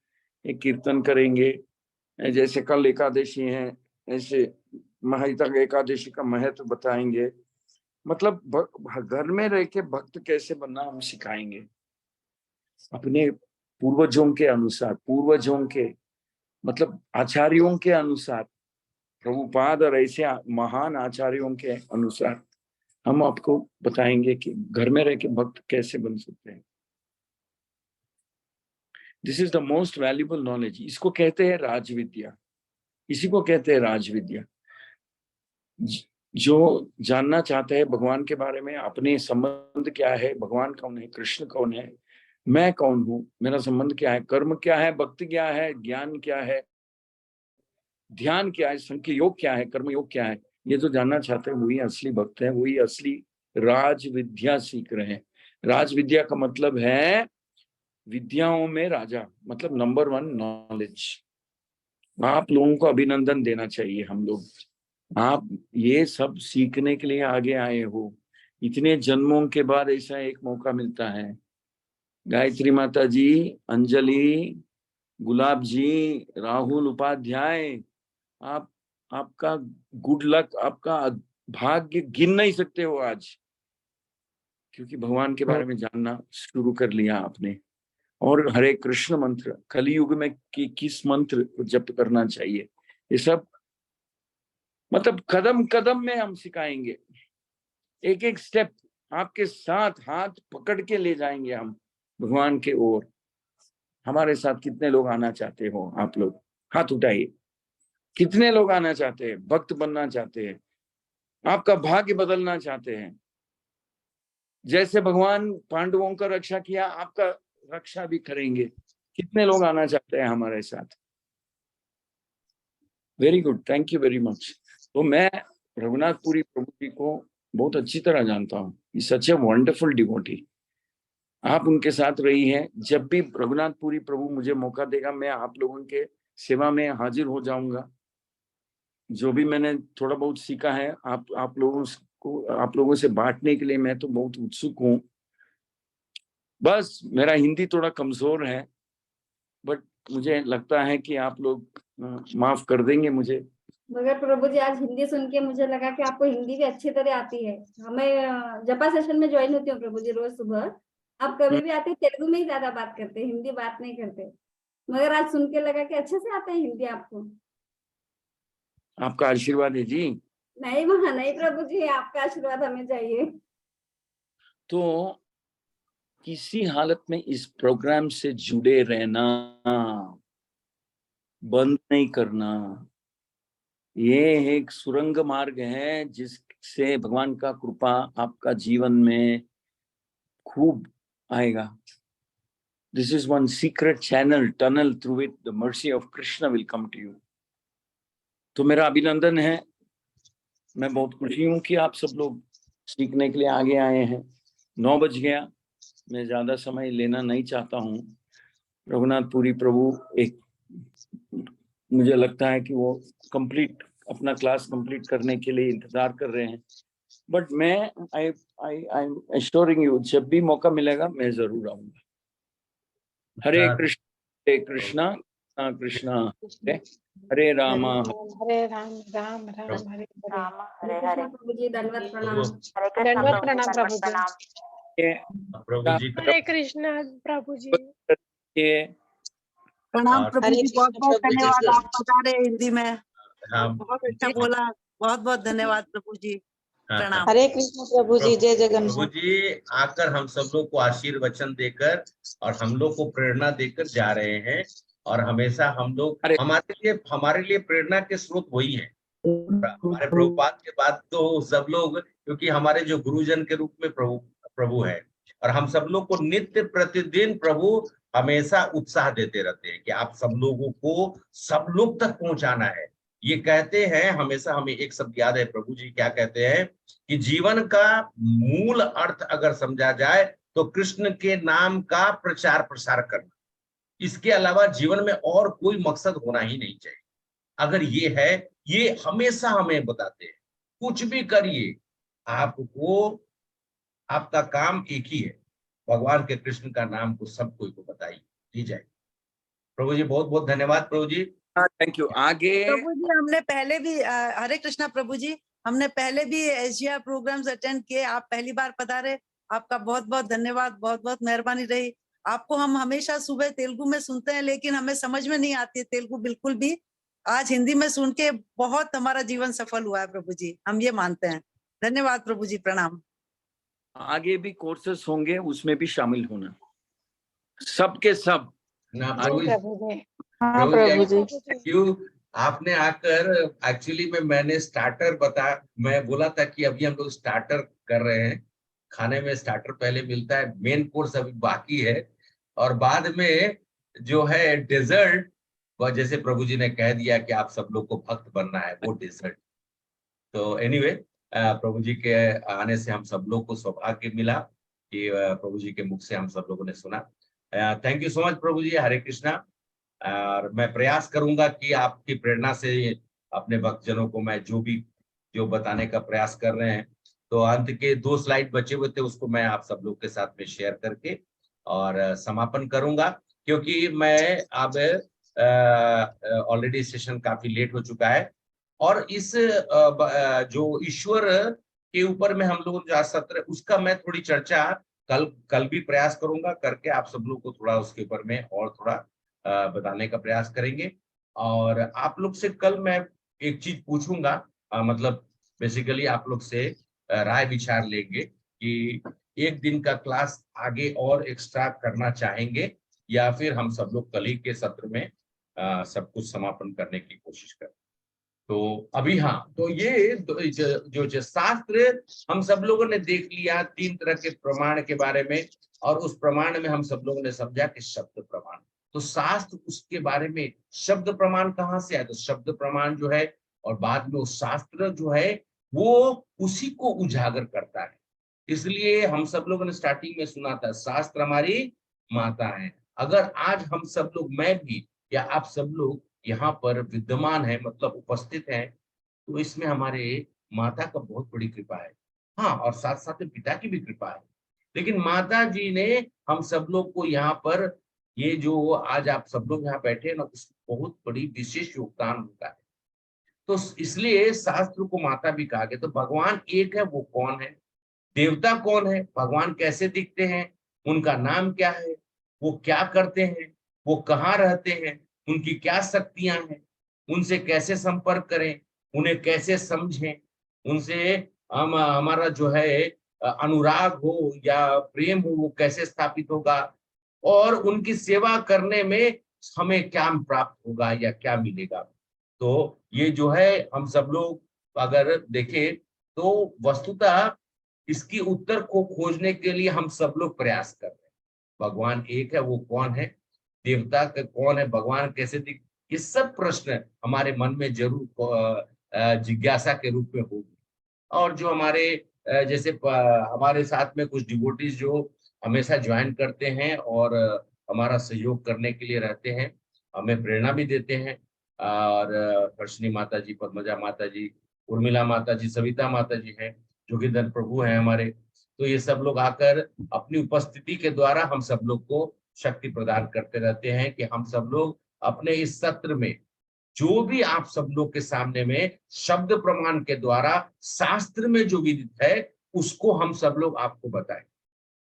एक कीर्तन करेंगे, जैसे कल एकादशी है ऐसे महाहितक एकादशी का महत्व बताएंगे। मतलब घर में रह के भक्त कैसे बनना हम सिखाएंगे अपने पूर्वजों के अनुसार, पूर्वजों के मतलब आचार्यों के अनुसार, प्रभुपाद और ऐसे महान आचार्यों के अनुसार हम आपको बताएंगे कि घर में रह के भक्त कैसे बन सकते हैं। This is the most valuable knowledge. इसको कहते हैं राजविद्या, इसी को कहते हैं राजविद्या। जो जानना चाहते हैं भगवान के बारे में, अपने संबंध क्या है, भगवान कौन है, कृष्ण कौन है, मैं कौन हूं, मेरा संबंध क्या है, कर्म क्या है, भक्ति क्या है, ज्ञान क्या है, ध्यान क्या है, संख्य योग क्या है, कर्म योग क्या है, ये जो जानना चाहते हैं वही असली भक्त है, वही असली राज विद्या सीख रहे हैं। राज विद्या का मतलब है विद्याओं में राजा, मतलब नंबर 1 नॉलेज। आप लोगों को अभिनंदन देना चाहिए। हम लोग, आप ये सब सीखने के लिए आगे आए हो। इतने जन्मों के बाद ऐसा एक मौका मिलता है। गायत्री माता जी, अंजलि, गुलाब जी, राहुल उपाध्याय, आपका गुड लक, आपका भाग्य गिन नहीं सकते हो आज, क्योंकि भगवान के बारे में जानना शुरू कर लिया आपने। और हरे कृष्ण मंत्र, कलयुग में किस मंत्र को जप करना चाहिए, ये सब मतलब कदम कदम में हम सिखाएंगे। एक एक स्टेप आपके साथ हाथ पकड़ के ले जाएंगे हम भगवान के ओर। हमारे साथ कितने लोग आना चाहते हो? आप लोग हाथ उठाइए। कितने लोग आना चाहते हैं, भक्त बनना चाहते हैं, आपका भाग्य बदलना चाहते हैं? जैसे भगवान पांडवों का रक्षा किया, आपका रक्षा भी करेंगे। कितने लोग आना चाहते हैं हमारे साथ? Very good, thank you very much. तो मैं रघुनाथपुरी प्रभु जी को बहुत अच्छी तरह जानता हूँ। सच ए वंडरफुल डिवोटी। आप उनके साथ रही हैं। जब भी रघुनाथपुरी प्रभु मुझे मौका देगा, मैं आप लोगों के सेवा में हाजिर हो जाऊंगा। जो भी मैंने थोड़ा बहुत सीखा है आप लोगों से बांटने के लिए मैं तो बहुत उत्सुक हूँ। बस मेरा हिंदी थोड़ा कमजोर है, बट मुझे लगता है कि आप लोग माफ कर देंगे मुझे। मगर प्रभु जी, आज हिंदी सुन के मुझे लगा कि आपको हिंदी भी अच्छी तरह आती है। हमें जपा सेशन में ज्वाइन होती हूँ प्रभु जी रोज सुबह। आप कभी भी आते तेलुगु में ही ज्यादा बात करते, हिंदी बात नहीं करते। मगर आज सुन के लगा कि अच्छे से आते हैं हिंदी आपको। आपका आशीर्वाद है जी। नहीं वहाँ नहीं प्रभु जी, आपका आशीर्वाद हमें चाहिए। तो किसी हालत में इस प्रोग्राम से जुड़े रहना, बंद नहीं करना। ये एक सुरंग मार्ग है जिससे भगवान का कृपा आपका जीवन में खूब आएगा। This is one secret tunnel through which the mercy of Krishna will come to you. तो मेरा अभिनंदन है। मैं बहुत खुशी हूँ कि आप सब लोग सीखने के लिए आगे आए हैं। 9 बज गया, मैं ज्यादा समय लेना नहीं चाहता हूँ। रघुनाथपुरी प्रभु एक, मुझे लगता है कि वो अपना क्लास कंप्लीट करने के लिए इंतजार कर रहे हैं। बट मैं आई एम एश्योरिंग यू, जब भी मौका मिलेगा मैं जरूर आऊंगा। हरे कृष्णा कृष्णा हरे रामा हरे राम राम राम हरे हरे। राम हरे हरे। प्रभु जी दंडवत प्रणाम। हरे कृष्ण दंडवत प्रभु, प्रणाम प्रभु दंडवत जी। प्रणाम। प्रभु जी हरे कृष्णा प्रभु जी। प्रणाम और प्रभु हरे जी, बहुत कृष्ण बहुत प्रभु जी। धन्यवाद। आप बता रहे हिंदी में, हाँ बहुत अच्छा बोला। बहुत बहुत धन्यवाद प्रभु जी, प्रणाम। हरे कृष्ण प्रभु जी, जय प्रभु जगन्नाथ। जी आकर हम सब लोग को आशीर्वचन देकर और हम लोग को प्रेरणा देकर जा रहे हैं। और हमेशा हम लोग, हमारे लिए प्रेरणा के स्रोत वही है। हमारे प्रभुपाद के बाद तो सब लोग, क्योंकि हमारे जो गुरुजन के रूप में प्रभु है, और हम सब लोग को नित्य प्रतिदिन प्रभु हमेशा उत्साह देते रहते हैं कि आप सब लोगों को सब लोग तक पहुंचाना है। ये कहते हैं हमेशा, हमें एक शब्द याद है, प्रभु जी क्या कहते हैं कि जीवन का मूल अर्थ अगर समझा जाए तो कृष्ण के नाम का प्रचार प्रसार करना, इसके अलावा जीवन में और कोई मकसद होना ही नहीं चाहिए। अगर ये है, ये हमेशा हमें बताते हैं, कुछ भी करिए, आपको आपका काम एक ही है, भगवान के कृष्ण का नाम को सब कोई को बताइए। जी जय। प्रभु जी बहुत बहुत धन्यवाद प्रभु जी। Thank you. आगे प्रभु जी हमने पहले भी हरे कृष्णा प्रभु जी, हमने पहले भी एशिया प्रोग्राम्स अटेंड किए, आप पहली बार पधारे, आपका बहुत बहुत धन्यवाद, बहुत बहुत मेहरबानी रही। आपको हम हमेशा सुबह तेलुगु में सुनते हैं, लेकिन हमें समझ में नहीं आती है तेलुगु बिल्कुल भी। आज हिंदी में सुन के बहुत हमारा जीवन सफल हुआ है प्रभु जी, हम ये मानते हैं। धन्यवाद प्रभु जी, प्रणाम। आगे भी कोर्सेस होंगे, उसमें भी शामिल होना, सबके सब। ना जी प्रभु प्रभु जी। हाँ प्रभु प्रभु जी जी। क्यों आपने आकर एक्चुअली में मैंने स्टार्टर मैं बोला था कि अभी हम लोग स्टार्टर कर रहे हैं, खाने में स्टार्टर पहले मिलता है, मेन कोर्स अभी बाकी है, और बाद में जो है डेजर्ट, वह जैसे प्रभु जी ने कह दिया कि आप सब लोग को भक्त बनना है, वो डेजर्ट। तो एनीवे प्रभु जी के आने से हम सब लोग को सौभाग्य मिला कि प्रभु जी के मुख से हम सब लोगों ने सुना। थैंक यू सो मच प्रभु जी, हरे कृष्णा। और मैं प्रयास करूंगा कि आपकी प्रेरणा से अपने भक्तजनों को मैं जो बताने का प्रयास कर रहे हैं, तो अंत के 2 स्लाइड बचे हुए थे, उसको मैं आप सब लोग के साथ में शेयर करके और समापन करूंगा, क्योंकि मैं अब ऑलरेडी सेशन काफी लेट हो चुका है, और इस जो ईश्वर के ऊपर में हम लोग जो सत्र, उसका मैं थोड़ी चर्चा कल भी प्रयास करूंगा करके आप सब लोग को थोड़ा उसके ऊपर में और थोड़ा बताने का प्रयास करेंगे। और आप लोग से कल मैं एक चीज पूछूंगा, मतलब बेसिकली आप लोग से राय विचार लेंगे कि एक दिन का क्लास आगे और एक्स्ट्रा करना चाहेंगे या फिर हम सब लोग कल ही के सत्र में सब कुछ समापन करने की कोशिश करें। तो अभी हाँ, तो ये जो शास्त्र हम सब लोगों ने देख लिया 3 तरह के प्रमाण के बारे में, और उस प्रमाण में हम सब लोगों ने समझा कि शब्द प्रमाण, तो शास्त्र उसके बारे में शब्द प्रमाण कहाँ से आया, तो शब्द प्रमाण जो है, और बाद में वो शास्त्र जो है वो उसी को उजागर करता है। इसलिए हम सब लोगों ने स्टार्टिंग में सुना था, शास्त्र हमारी माता है। अगर आज हम सब लोग, मैं भी या आप सब लोग यहाँ पर विद्यमान है, मतलब उपस्थित है, तो इसमें हमारे माता का बहुत बड़ी कृपा है। हाँ, और साथ साथ में पिता की भी कृपा है, लेकिन माता जी ने हम सब लोग को यहाँ पर, ये जो आज आप सब लोग यहाँ बैठे हैं ना, उसमें बहुत बड़ी विशेष योगदान होता है। तो इसलिए शास्त्र को माता भी कहा गया। तो भगवान एक है, वो कौन है, देवता कौन है, भगवान कैसे दिखते हैं, उनका नाम क्या है, वो क्या करते हैं, वो कहाँ रहते हैं, उनकी क्या शक्तियां हैं, उनसे कैसे संपर्क करें, उन्हें कैसे समझें, उनसे हमारा जो है अनुराग हो या प्रेम हो, वो कैसे स्थापित होगा, और उनकी सेवा करने में हमें क्या प्राप्त होगा या क्या मिलेगा। तो ये जो है हम सब लोग अगर देखें तो वस्तुतः इसकी उत्तर को खोजने के लिए हम सब लोग प्रयास कर रहे हैं। भगवान एक है, वो कौन है, देवता का कौन है, भगवान कैसे दिख, ये सब प्रश्न हमारे मन में जरूर जिज्ञासा के रूप में होगी। और जो हमारे जैसे हमारे साथ में कुछ डिवोटीज जो हमेशा ज्वाइन करते हैं और हमारा सहयोग करने के लिए रहते हैं, हमें प्रेरणा भी देते हैं, और हर्षिनी माता जी, पद्मजा माता जी, उर्मिला माता जी, सविता माता जी हैं, जोगिंदर प्रभु हैं हमारे, तो ये सब लोग आकर अपनी उपस्थिति के द्वारा हम सब लोग को शक्ति प्रदान करते रहते हैं कि हम सब लोग अपने इस सत्र में जो भी आप सब लोग के सामने में शब्द प्रमाण के द्वारा शास्त्र में जो विदित है उसको हम सब लोग आपको बताएं।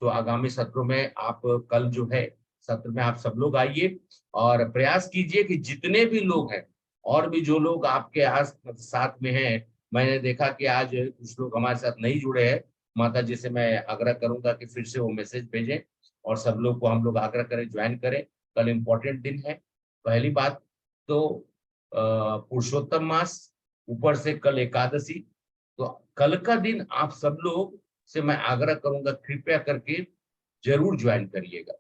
तो आगामी सत्रों में आप कल जो है सत्र में आप सब लोग आइए और प्रयास कीजिए कि जितने भी लोग हैं और भी जो लोग आपके आस साथ में हैं, मैंने देखा कि आज कुछ लोग हमारे साथ नहीं जुड़े हैं, माता जी से मैं आग्रह करूंगा कि फिर से वो मैसेज भेजें और सब लोग को हम लोग आग्रह करें, ज्वाइन करें। कल इम्पोर्टेंट दिन है। पहली बात तो पुरुषोत्तम मास, ऊपर से कल एकादशी, तो कल का दिन आप सब लोग से मैं आग्रह करूंगा कृपया करके जरूर ज्वाइन करिएगा।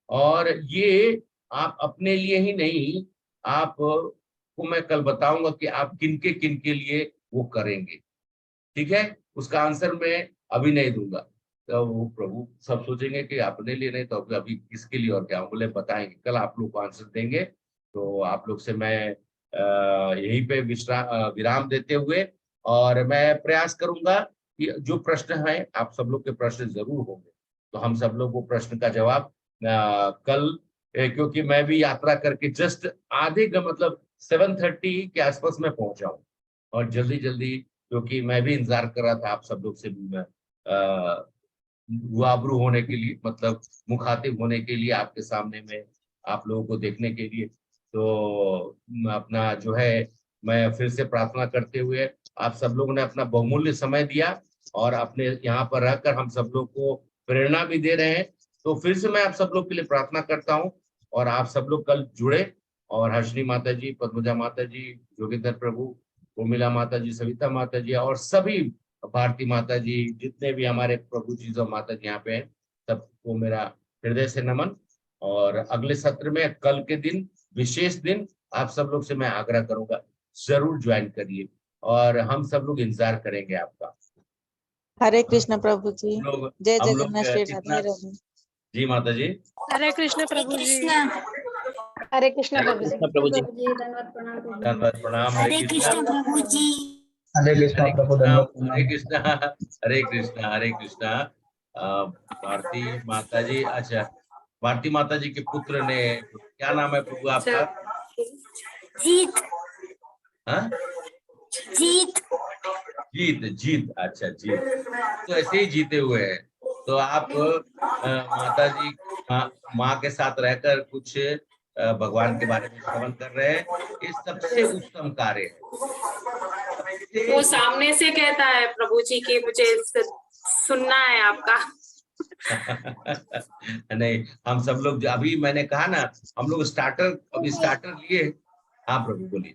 और ये आप अपने लिए ही नहीं, आप को मैं कल बताऊंगा कि आप किन के लिए वो करेंगे, ठीक है। उसका आंसर मैं अभी नहीं दूंगा, तो वो प्रभु सब सोचेंगे कि अपने लिए नहीं तो अभी किसके लिए और क्या, बोले बताएंगे, कल आप लोग को आंसर देंगे। तो आप लोग से मैं यहीं पे विराम देते हुए, और मैं प्रयास करूंगा कि जो प्रश्न है आप सब लोग के प्रश्न जरूर होंगे, तो हम सब लोग वो प्रश्न का जवाब कल क्योंकि मैं भी यात्रा करके जस्ट आधे का मतलब 7:30 के आसपास मैं पहुंचा हूँ, और जल्दी जल्दी, क्योंकि मैं भी इंतजार कर रहा था आप सब लोग से रूबरू होने के लिए, मतलब मुखातिब होने के लिए, आपके सामने में आप लोगों को देखने के लिए। तो अपना जो है, मैं फिर से प्रार्थना करते हुए, आप सब लोगों ने अपना बहुमूल्य समय दिया और अपने यहाँ पर रहकर हम सब लोग को प्रेरणा भी दे रहे हैं। तो फिर से मैं आप सब लोग के लिए प्रार्थना करता हूँ, और आप सब लोग कल जुड़े, और हर्षिनी माता जी, पद्मजा माता जी, योगेंद्र प्रभु, उर्मिला माता जी, सविता माता जी, और सभी भारती माता जी, जितने भी हमारे प्रभु जी और माता जी यहाँ पे हैं, सबको मेरा हृदय से नमन। और अगले सत्र में कल के दिन, विशेष दिन, आप सब लोग से मैं आग्रह करूंगा, जरूर ज्वाइन करिए, और हम सब लोग इंतजार करेंगे आपका। हरे कृष्ण प्रभु जी, लोग जय हम लोग जगन्नाथ श्री इतना, राधे राधे। जी माता जी, हरे कृष्ण प्रभु जी, हरे कृष्ण प्रभु जी, प्रभु जी धन्यवाद, प्रणाम प्रभु जी। धन्यवाद, प्रणाम, हरे कृष्ण, हरे कृष्णा हरे प्रभु, कृष्णा, धन्यवाद हरे प्रणाम। कृष्णा, हरे कृष्णा, हरे कृष्णा। भारती माता जी, अच्छा, भारती माता जी के पुत्र ने, क्या नाम है प्रभु आपका? जीत, हाँ, जीत, जीत, जीत, अच्छा जीत, तो ऐसे ही जीते हुए हैं। तो आप माता जी, माँ के साथ रहकर कुछ भगवान के बारे में श्रवण कर रहे हैं, ये सबसे उत्तम कार्य है। वो सामने से कहता है प्रभु जी की मुझे सुनना है आपका। नहीं, हम सब लोग अभी मैंने कहा ना, हम लोग अभी स्टार्टर लिए। हाँ प्रभु बोलिए।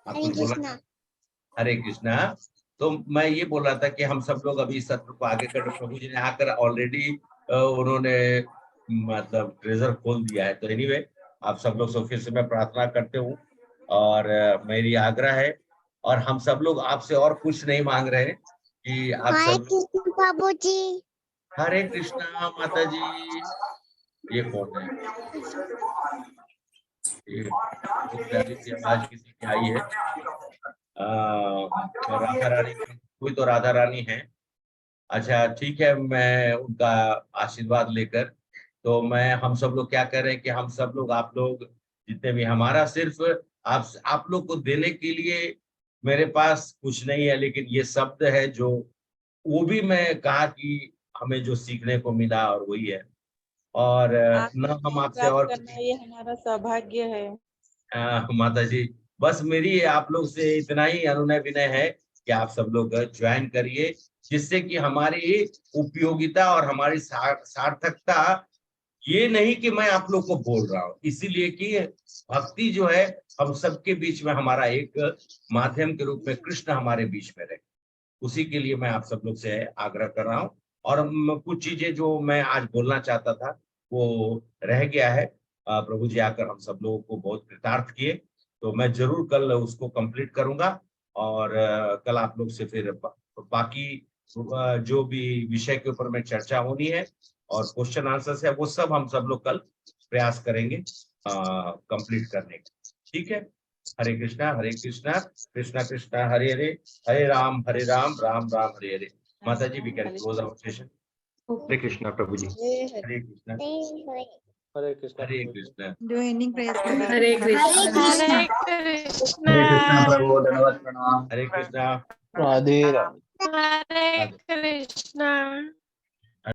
हरे कृष्णा। हरे कृष्णा। तो मैं ये बोल रहा था कि हम सब लोग अभी सत्र को आगे कर, प्रभु जी ने आकर ऑलरेडी उन्होंने मतलब ट्रेजर खोल दिया है। तो एनीवे, आप सब लोग से फिर से मैं प्रार्थना करते हूँ, और मेरी आग्रह है, और हम सब लोग आपसे और कुछ नहीं मांग रहे हैं कि आप सब, प्रभु जी, हरे कृष्णा माता जी। ये कौन है? ये बहुत प्यारी सी आवाज किसी की आई है। राधा रानी, कोई तो राधा रानी है। अच्छा ठीक है, मैं उनका आशीर्वाद लेकर, तो मैं, हम सब लोग क्या कर रहे हैं कि हम सब लोग, आप लोग जितने भी, हमारा सिर्फ आप लोग को देने के लिए मेरे पास कुछ नहीं है, लेकिन ये शब्द है जो, वो भी मैं कहा कि हमें जो सीखने को मिला, और वही है, और न हम आपसे और करना ये हमारा सौभाग्य है। माता जी, बस मेरी आप लोग से इतना ही अनुनय विनय है कि आप सब लोग ज्वाइन करिए, जिससे कि हमारी उपयोगिता और हमारी सार्थकता, ये नहीं कि मैं आप लोग को बोल रहा हूँ, इसीलिए कि भक्ति जो है हम सबके बीच में, हमारा एक माध्यम के रूप में कृष्ण हमारे बीच में रहे, उसी के लिए मैं आप सब लोग से आग्रह कर रहा हूँ। और कुछ चीजें जो मैं आज बोलना चाहता था वो रह गया है। प्रभु जी आकर हम सब लोगों को बहुत कृतार्थ किए, तो मैं जरूर कल उसको कंप्लीट करूंगा, और कल आप लोग से फिर बाकी जो भी विषय के ऊपर में चर्चा होनी है और क्वेश्चन आंसर्स है, वो सब हम सब लोग कल प्रयास करेंगे कंप्लीट करने का। ठीक है, हरे कृष्णा कृष्णा कृष्णा हरे हरे, हरे राम राम राम हरे हरे। माता ji, we can close our session. Hare Krishna Prabhu ji, Hare Krishna, Hare Krishna, Hare Krishna, Do ending prayers. Hare Krishna. Hare Hare Krishna, Krishna Prabhu, धन्यवाद प्रणाम। हरे कृष्णा, राधे राधे। हरे कृष्णा।